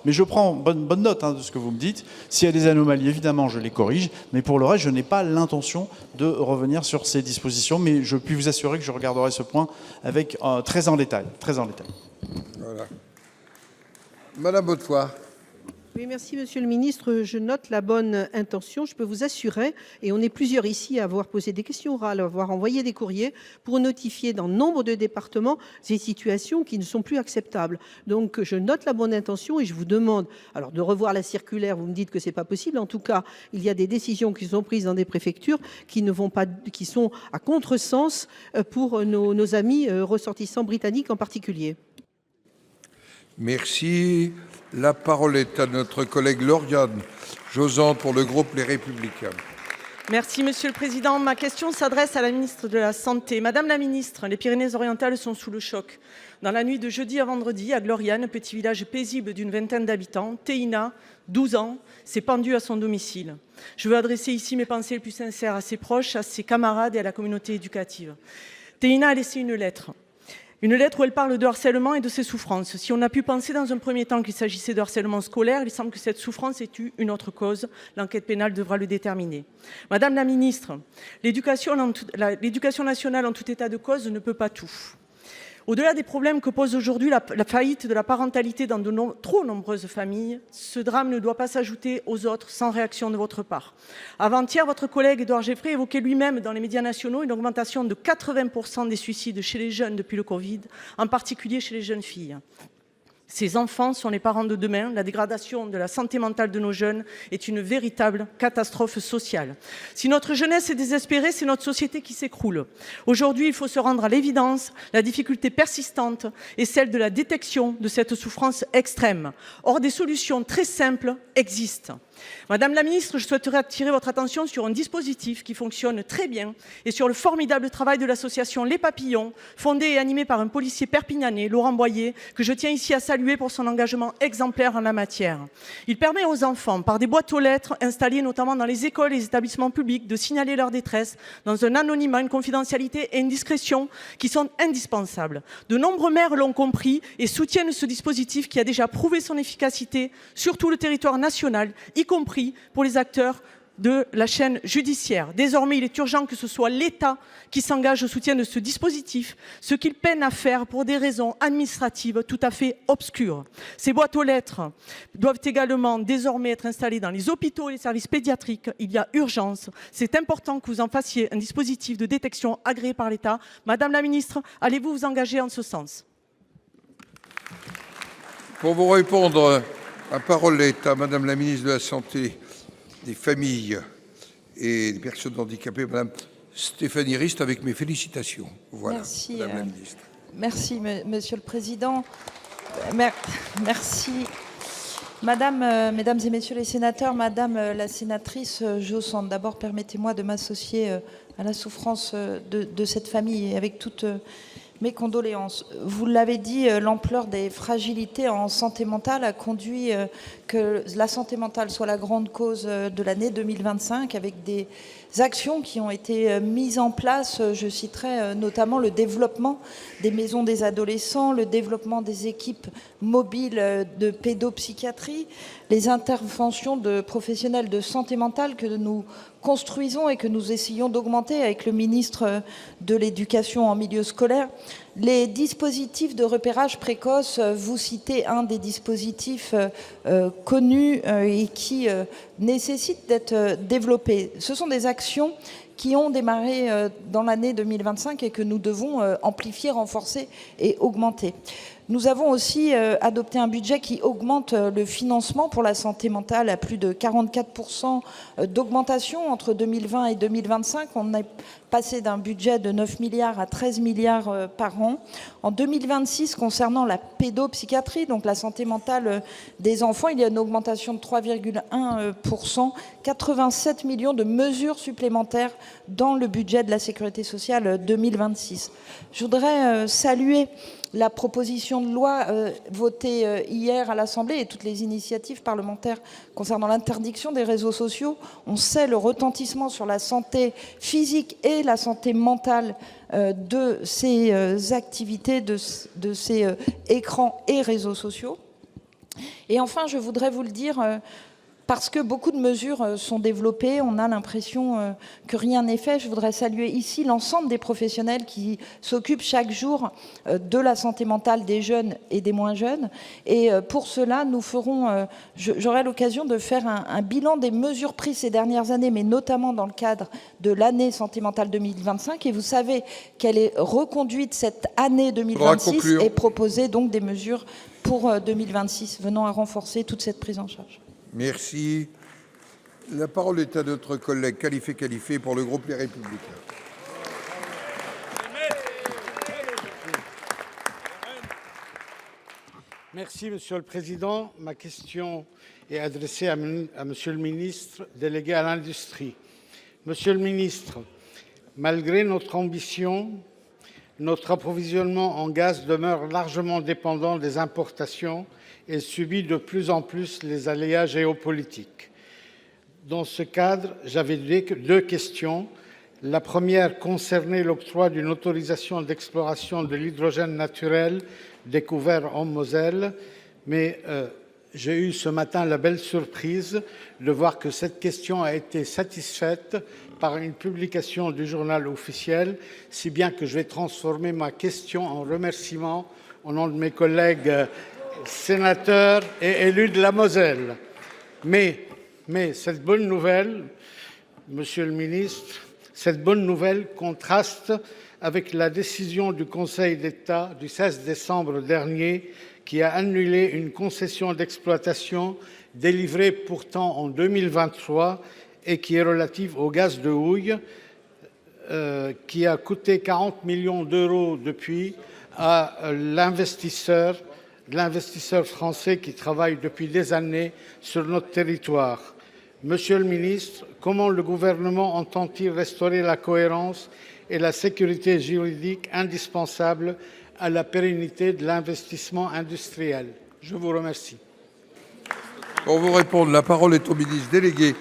mais je prends bonne note de ce que vous me dites. S'il y a des anomalies, évidemment, je les corrige, mais pour le reste, je n'ai pas l'intention de revenir sur ces dispositions, mais je puis vous assurer que je regarderai ce point avec très en détail. Voilà. Madame Bonnefoy. Oui, merci Monsieur le Ministre. Je note la bonne intention. Je peux vous assurer, et on est plusieurs ici à avoir posé des questions orales, à avoir envoyé des courriers pour notifier dans nombre de départements ces situations qui ne sont plus acceptables. Donc je note la bonne intention et je vous demande alors de revoir la circulaire. Vous me dites que c'est pas possible. En tout cas, il y a des décisions qui sont prises dans des préfectures qui ne vont pas, qui sont à contresens pour nos amis ressortissants britanniques en particulier. Merci. La parole est à notre collègue Lauriane Josende pour le groupe Les Républicains. Merci Monsieur le Président. Ma question s'adresse à la ministre de la Santé. Madame la ministre, les Pyrénées-Orientales sont sous le choc. Dans la nuit de jeudi à vendredi, à Gloriane, petit village paisible d'une vingtaine d'habitants, Théina, 12 ans, s'est pendue à son domicile. Je veux adresser ici mes pensées les plus sincères à ses proches, à ses camarades et à la communauté éducative. Théina a laissé une lettre. Une lettre où elle parle de harcèlement et de ses souffrances. Si on a pu penser dans un premier temps qu'il s'agissait de harcèlement scolaire, il semble que cette souffrance ait eu une autre cause. L'enquête pénale devra le déterminer. Madame la ministre, l'éducation nationale en tout état de cause ne peut pas tout. Au-delà des problèmes que pose aujourd'hui la faillite de la parentalité dans de trop nombreuses familles, ce drame ne doit pas s'ajouter aux autres sans réaction de votre part. Avant-hier, votre collègue Édouard Geffrey évoquait lui-même dans les médias nationaux une augmentation de 80% des suicides chez les jeunes depuis le Covid, en particulier chez les jeunes filles. Ces enfants sont les parents de demain. La dégradation de la santé mentale de nos jeunes est une véritable catastrophe sociale. Si notre jeunesse est désespérée, c'est notre société qui s'écroule. Aujourd'hui, il faut se rendre à l'évidence. La difficulté persistante est celle de la détection de cette souffrance extrême. Or, des solutions très simples existent. Madame la ministre, je souhaiterais attirer votre attention sur un dispositif qui fonctionne très bien et sur le formidable travail de l'association Les Papillons, fondée et animée par un policier perpignanais, Laurent Boyer, que je tiens ici à saluer pour son engagement exemplaire en la matière. Il permet aux enfants, par des boîtes aux lettres installées notamment dans les écoles et les établissements publics, de signaler leur détresse dans un anonymat, une confidentialité et une discrétion qui sont indispensables. De nombreux maires l'ont compris et soutiennent ce dispositif qui a déjà prouvé son efficacité sur tout le territoire national, y compris pour les acteurs de la chaîne judiciaire. Désormais, il est urgent que ce soit l'État qui s'engage au soutien de ce dispositif, ce qu'il peine à faire pour des raisons administratives tout à fait obscures. Ces boîtes aux lettres doivent également désormais être installées dans les hôpitaux et les services pédiatriques. Il y a urgence. C'est important que vous en fassiez un dispositif de détection agréé par l'État. Madame la ministre, allez-vous vous engager en ce sens? Pour vous répondre, la parole est à Madame la ministre de la Santé, des Familles et des Personnes handicapées, Madame Stéphanie Rist, avec mes félicitations. Voilà, merci, Madame la ministre. Merci, Monsieur le Président. Merci. Mesdames et Messieurs les sénateurs, Madame la sénatrice Josende, d'abord permettez-moi de m'associer à la souffrance de cette famille et avec toutes mes condoléances. Vous l'avez dit, l'ampleur des fragilités en santé mentale a conduit que la santé mentale soit la grande cause de l'année 2025 avec des actions qui ont été mises en place. Je citerai notamment le développement des maisons des adolescents, le développement des équipes mobiles de pédopsychiatrie, les interventions de professionnels de santé mentale que nous construisons et que nous essayons d'augmenter avec le ministre de l'Éducation en milieu scolaire. Les dispositifs de repérage précoce, vous citez un des dispositifs connus et qui nécessite d'être développé. Ce sont des actions qui ont démarré dans l'année 2025 et que nous devons amplifier, renforcer et augmenter. Nous avons aussi adopté un budget qui augmente le financement pour la santé mentale à plus de 44% d'augmentation entre 2020 et 2025. On est passé d'un budget de 9 milliards à 13 milliards par an. En 2026, concernant la pédopsychiatrie, donc la santé mentale des enfants, il y a une augmentation de 3,1%, 87 millions de mesures supplémentaires dans le budget de la sécurité sociale 2026. Je voudrais saluer la proposition de loi votée hier à l'Assemblée et toutes les initiatives parlementaires concernant l'interdiction des réseaux sociaux. On sait le retentissement sur la santé physique et la santé mentale de ces activités, de ces écrans et réseaux sociaux. Et enfin, je voudrais vous le dire, parce que beaucoup de mesures sont développées, on a l'impression que rien n'est fait. Je voudrais saluer ici l'ensemble des professionnels qui s'occupent chaque jour de la santé mentale des jeunes et des moins jeunes. Et pour cela, nous ferons, j'aurai l'occasion de faire un bilan des mesures prises ces dernières années, mais notamment dans le cadre de l'année santé mentale 2025. Et vous savez qu'elle est reconduite cette année 2026 et proposer donc des mesures pour 2026 venant à renforcer toute cette prise en charge. Merci. La parole est à notre collègue Khalifé Khalifé pour le groupe Les Républicains. Merci, Monsieur le Président. Ma question est adressée à Monsieur le ministre délégué à l'Industrie. Monsieur le ministre, malgré notre ambition, notre approvisionnement en gaz demeure largement dépendant des importations et subit de plus en plus les aléas géopolitiques. Dans ce cadre, j'avais deux questions. La première concernait l'octroi d'une autorisation d'exploration de l'hydrogène naturel découvert en Moselle, mais j'ai eu ce matin la belle surprise de voir que cette question a été satisfaite par une publication du journal officiel, si bien que je vais transformer ma question en remerciement au nom de mes collègues sénateurs et élus de la Moselle. Mais cette bonne nouvelle, Monsieur le ministre, cette bonne nouvelle contraste avec la décision du Conseil d'État du 16 décembre dernier qui a annulé une concession d'exploitation délivrée pourtant en 2023 et qui est relative au gaz de houille, qui a coûté 40 millions d'euros depuis à l'investisseur français qui travaille depuis des années sur notre territoire. Monsieur le ministre, comment le gouvernement entend-il restaurer la cohérence et la sécurité juridique indispensables à la pérennité de l'investissement industriel? Je vous remercie. Pour vous répondre, la parole est au ministre délégué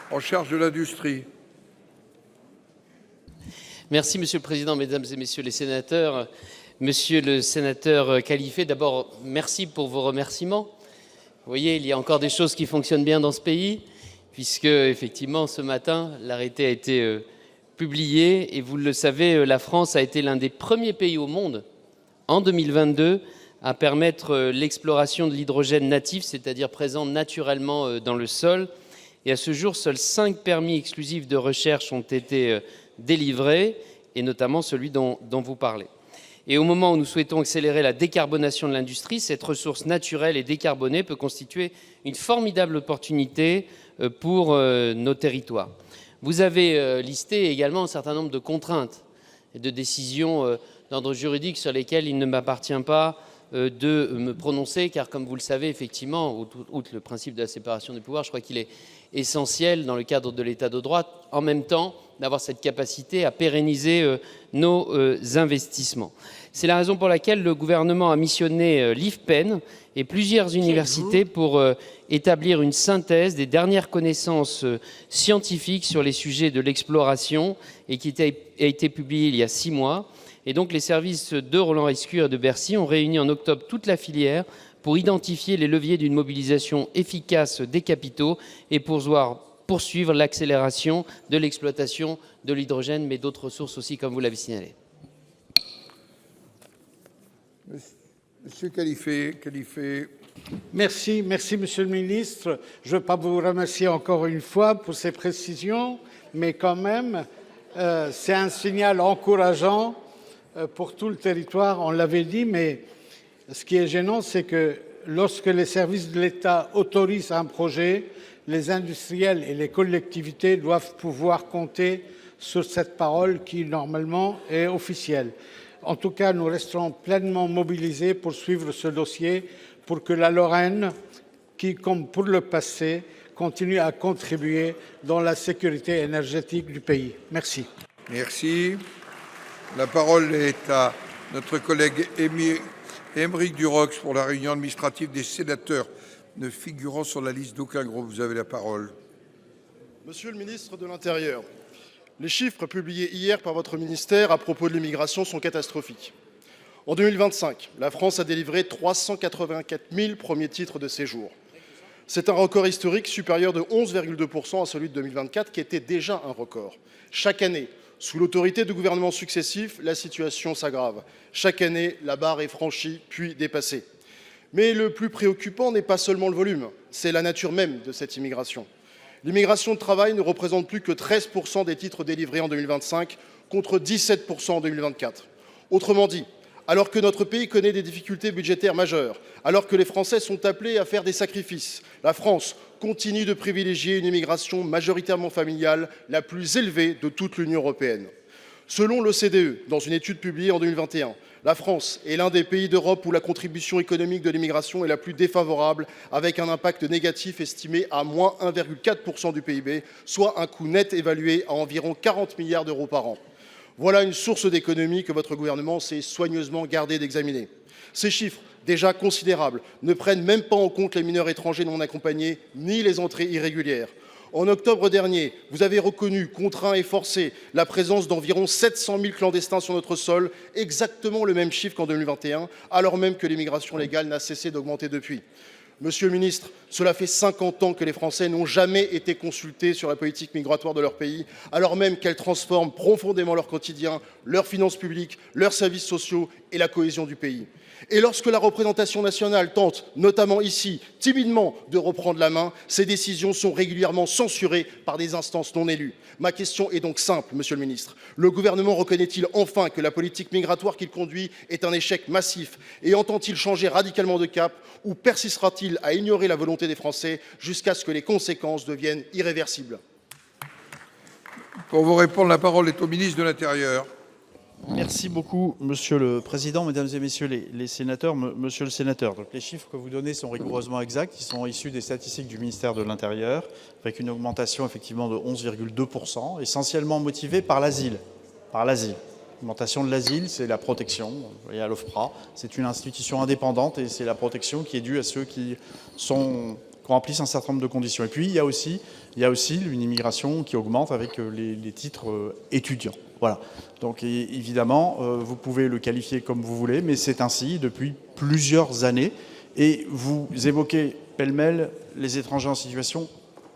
en charge de l'industrie. Merci, Monsieur le Président, Mesdames et Messieurs les sénateurs. Monsieur le sénateur Khalifé, d'abord, merci pour vos remerciements. Vous voyez, il y a encore des choses qui fonctionnent bien dans ce pays, puisque, effectivement, ce matin, l'arrêté a été publié. Et vous le savez, la France a été l'un des premiers pays au monde, en 2022, à permettre l'exploration de l'hydrogène natif, c'est-à-dire présent naturellement dans le sol. Et à ce jour, seuls 5 permis exclusifs de recherche ont été délivrés, et notamment celui dont vous parlez. Et au moment où nous souhaitons accélérer la décarbonation de l'industrie, cette ressource naturelle et décarbonée peut constituer une formidable opportunité pour nos territoires. Vous avez listé également un certain nombre de contraintes et de décisions d'ordre juridique sur lesquelles il ne m'appartient pas de me prononcer, car comme vous le savez, effectivement, outre le principe de la séparation des pouvoirs, je crois qu'il est essentiel, dans le cadre de l'état de droit, en même temps, d'avoir cette capacité à pérenniser nos investissements. C'est la raison pour laquelle le gouvernement a missionné l'IFPEN et plusieurs universités pour établir une synthèse des dernières connaissances scientifiques sur les sujets de l'exploration et qui a été publiée il y a 6 mois. Et donc les services de Roland Lescure et de Bercy ont réuni en octobre toute la filière pour identifier les leviers d'une mobilisation efficace des capitaux et poursuivre l'accélération de l'exploitation de l'hydrogène, mais d'autres ressources aussi, comme vous l'avez signalé. Monsieur Khalifé. Merci, Monsieur le ministre. Je ne veux pas vous remercier encore une fois pour ces précisions, mais quand même, c'est un signal encourageant pour tout le territoire, on l'avait dit, mais ce qui est gênant, c'est que lorsque les services de l'État autorisent un projet, les industriels et les collectivités doivent pouvoir compter sur cette parole qui, normalement, est officielle. En tout cas, nous resterons pleinement mobilisés pour suivre ce dossier, pour que la Lorraine, qui, comme pour le passé, continue à contribuer dans la sécurité énergétique du pays. Merci. Merci. La parole est à notre collègue Aymeric Durox pour la réunion administrative des sénateurs ne figurant sur la liste d'aucun groupe. Vous avez la parole. Monsieur le ministre de l'Intérieur, les chiffres publiés hier par votre ministère à propos de l'immigration sont catastrophiques. En 2025, la France a délivré 384 000 premiers titres de séjour. C'est un record historique supérieur de 11,2% à celui de 2024, qui était déjà un record. Chaque année, sous l'autorité de gouvernements successifs, la situation s'aggrave. Chaque année, la barre est franchie, puis dépassée. Mais le plus préoccupant n'est pas seulement le volume, c'est la nature même de cette immigration. L'immigration de travail ne représente plus que 13% des titres délivrés en 2025, contre 17% en 2024. Autrement dit, alors que notre pays connaît des difficultés budgétaires majeures, alors que les Français sont appelés à faire des sacrifices, la France continue de privilégier une immigration majoritairement familiale, la plus élevée de toute l'Union européenne. Selon l'OCDE, dans une étude publiée en 2021, la France est l'un des pays d'Europe où la contribution économique de l'immigration est la plus défavorable, avec un impact négatif estimé à moins 1,4% du PIB, soit un coût net évalué à environ 40 milliards d'euros par an. Voilà une source d'économie que votre gouvernement s'est soigneusement gardé d'examiner. Ces chiffres, déjà considérables, ne prennent même pas en compte les mineurs étrangers non accompagnés, ni les entrées irrégulières. En octobre dernier, vous avez reconnu, contraint et forcé, la présence d'environ 700 000 clandestins sur notre sol, exactement le même chiffre qu'en 2021, alors même que l'immigration légale n'a cessé d'augmenter depuis. Monsieur le ministre, cela fait 50 ans que les Français n'ont jamais été consultés sur la politique migratoire de leur pays, alors même qu'elle transforme profondément leur quotidien, leurs finances publiques, leurs services sociaux et la cohésion du pays. Et lorsque la représentation nationale tente, notamment ici, timidement, de reprendre la main, ces décisions sont régulièrement censurées par des instances non élues. Ma question est donc simple, monsieur le ministre. Le gouvernement reconnaît-il enfin que la politique migratoire qu'il conduit est un échec massif et entend-il changer radicalement de cap ou persistera-t-il à ignorer la volonté des Français jusqu'à ce que les conséquences deviennent irréversibles? Pour vous répondre, la parole est au ministre de l'Intérieur. Merci beaucoup, Monsieur le Président, Mesdames et Messieurs les sénateurs. Monsieur le sénateur, donc les chiffres que vous donnez sont rigoureusement exacts. Ils sont issus des statistiques du ministère de l'Intérieur, avec une augmentation effectivement de 11,2%, essentiellement motivée par l'asile. L'augmentation de l'asile, c'est la protection. Vous voyez, à l'OFPRA, c'est une institution indépendante et c'est la protection qui est due à ceux qui remplissent un certain nombre de conditions. Et puis, il y a aussi une immigration qui augmente avec les titres étudiants. Voilà. Donc évidemment, vous pouvez le qualifier comme vous voulez, mais c'est ainsi depuis plusieurs années. Et vous évoquez pêle-mêle les étrangers en situation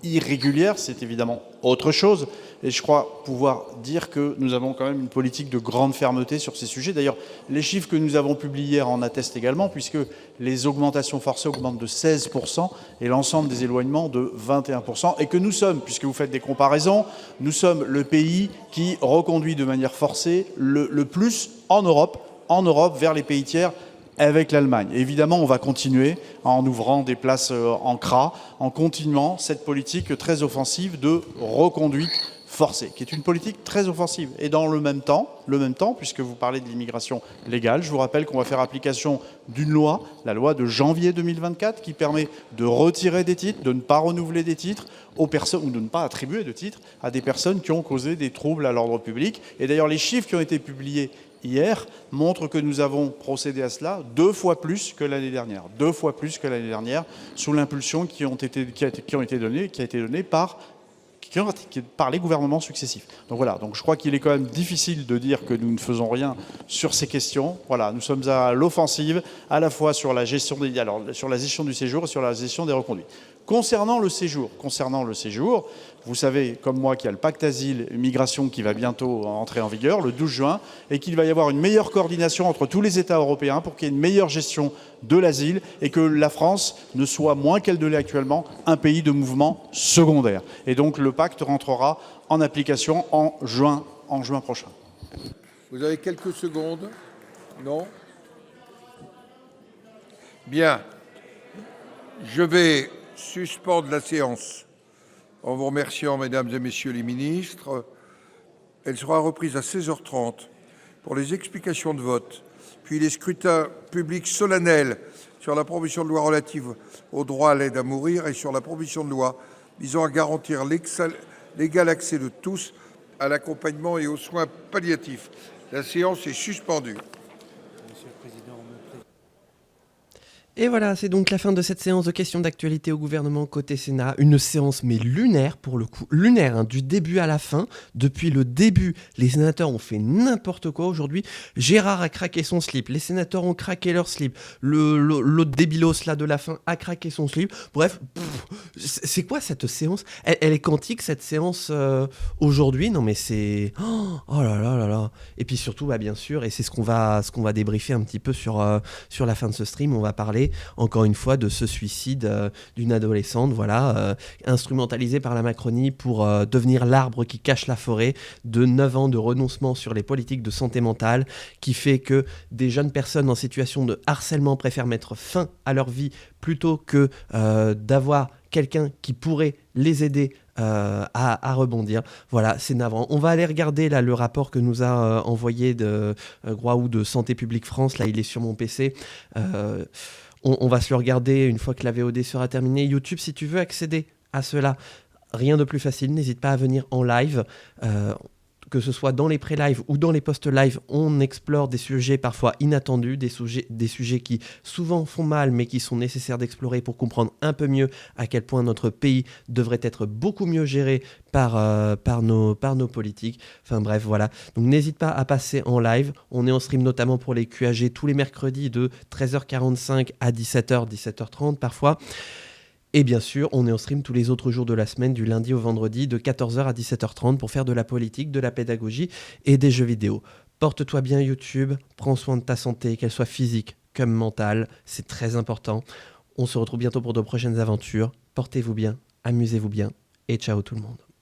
irrégulière, c'est évidemment autre chose. Et je crois pouvoir dire que nous avons quand même une politique de grande fermeté sur ces sujets. D'ailleurs, les chiffres que nous avons publiés hier en attestent également, puisque les augmentations forcées augmentent de 16% et l'ensemble des éloignements de 21%. Et que nous sommes, puisque vous faites des comparaisons, nous sommes le pays qui reconduit de manière forcée le plus en Europe vers les pays tiers, avec l'Allemagne. Évidemment, on va continuer en ouvrant des places en CRA, en continuant cette politique très offensive de reconduite forcée, qui est une politique très offensive. Et dans le même temps, puisque vous parlez de l'immigration légale, je vous rappelle qu'on va faire application d'une loi, la loi de janvier 2024, qui permet de retirer des titres, de ne pas renouveler des titres aux personnes, ou de ne pas attribuer de titres à des personnes qui ont causé des troubles à l'ordre public. Et d'ailleurs, les chiffres qui ont été publiés hier montre que nous avons procédé à cela 2 fois plus que l'année dernière. 2 fois plus que l'année dernière, sous l'impulsion qui a été donnée par les gouvernements successifs. Donc voilà, donc je crois qu'il est quand même difficile de dire que nous ne faisons rien sur ces questions. Voilà, nous sommes à l'offensive, à la fois sur la gestion du séjour et sur la gestion des reconduites. Concernant le séjour, vous savez, comme moi, qu'il y a le pacte asile-migration qui va bientôt entrer en vigueur, le 12 juin, et qu'il va y avoir une meilleure coordination entre tous les États européens pour qu'il y ait une meilleure gestion de l'asile et que la France ne soit, moins qu'elle ne l'est actuellement, un pays de mouvement secondaire. Et donc le pacte rentrera en application en juin prochain. Vous avez quelques secondes? Non? Bien. Je vais suspendre la séance en vous remerciant, mesdames et messieurs les ministres. Elle sera reprise à 16h30 pour les explications de vote, puis les scrutins publics solennels sur la proposition de loi relative au droit à l'aide à mourir et sur la proposition de loi visant à garantir l'égal accès de tous à l'accompagnement et aux soins palliatifs. La séance est suspendue. Et voilà, c'est donc la fin de cette séance de questions d'actualité au gouvernement côté Sénat. Une séance mais lunaire pour le coup. Lunaire, hein, du début à la fin. Depuis le début, les sénateurs ont fait n'importe quoi aujourd'hui. Gérard a craqué son slip. Les sénateurs ont craqué leur slip. L'autre débilos là de la fin a craqué son slip. Bref, c'est quoi cette séance ? Elle est quantique cette séance aujourd'hui. Non mais c'est... Oh là là là là. Et puis surtout, bah, bien sûr, et c'est ce qu'on va débriefer un petit peu sur la fin de ce stream, on va parler encore une fois de ce suicide d'une adolescente, voilà, instrumentalisée par la Macronie pour devenir l'arbre qui cache la forêt, de 9 ans de renoncement sur les politiques de santé mentale, qui fait que des jeunes personnes en situation de harcèlement préfèrent mettre fin à leur vie plutôt que d'avoir quelqu'un qui pourrait les aider à rebondir. Voilà, c'est navrant. On va aller regarder là le rapport que nous a envoyé de Groix de Santé publique France. Là, il est sur mon PC. On va se le regarder une fois que la VOD sera terminée. YouTube, si tu veux accéder à cela, rien de plus facile. N'hésite pas à venir en live. Que ce soit dans les pré-live ou dans les post-live, on explore des sujets parfois inattendus, des sujets qui souvent font mal, mais qui sont nécessaires d'explorer pour comprendre un peu mieux à quel point notre pays devrait être beaucoup mieux géré par nos politiques. Enfin bref, voilà. Donc n'hésite pas à passer en live. On est en stream notamment pour les QAG tous les mercredis de 13h45 à 17h, 17h30 parfois. Et bien sûr, on est en stream tous les autres jours de la semaine, du lundi au vendredi, de 14h à 17h30 pour faire de la politique, de la pédagogie et des jeux vidéo. Porte-toi bien YouTube, prends soin de ta santé, qu'elle soit physique comme mentale, c'est très important. On se retrouve bientôt pour de prochaines aventures. Portez-vous bien, amusez-vous bien et ciao tout le monde.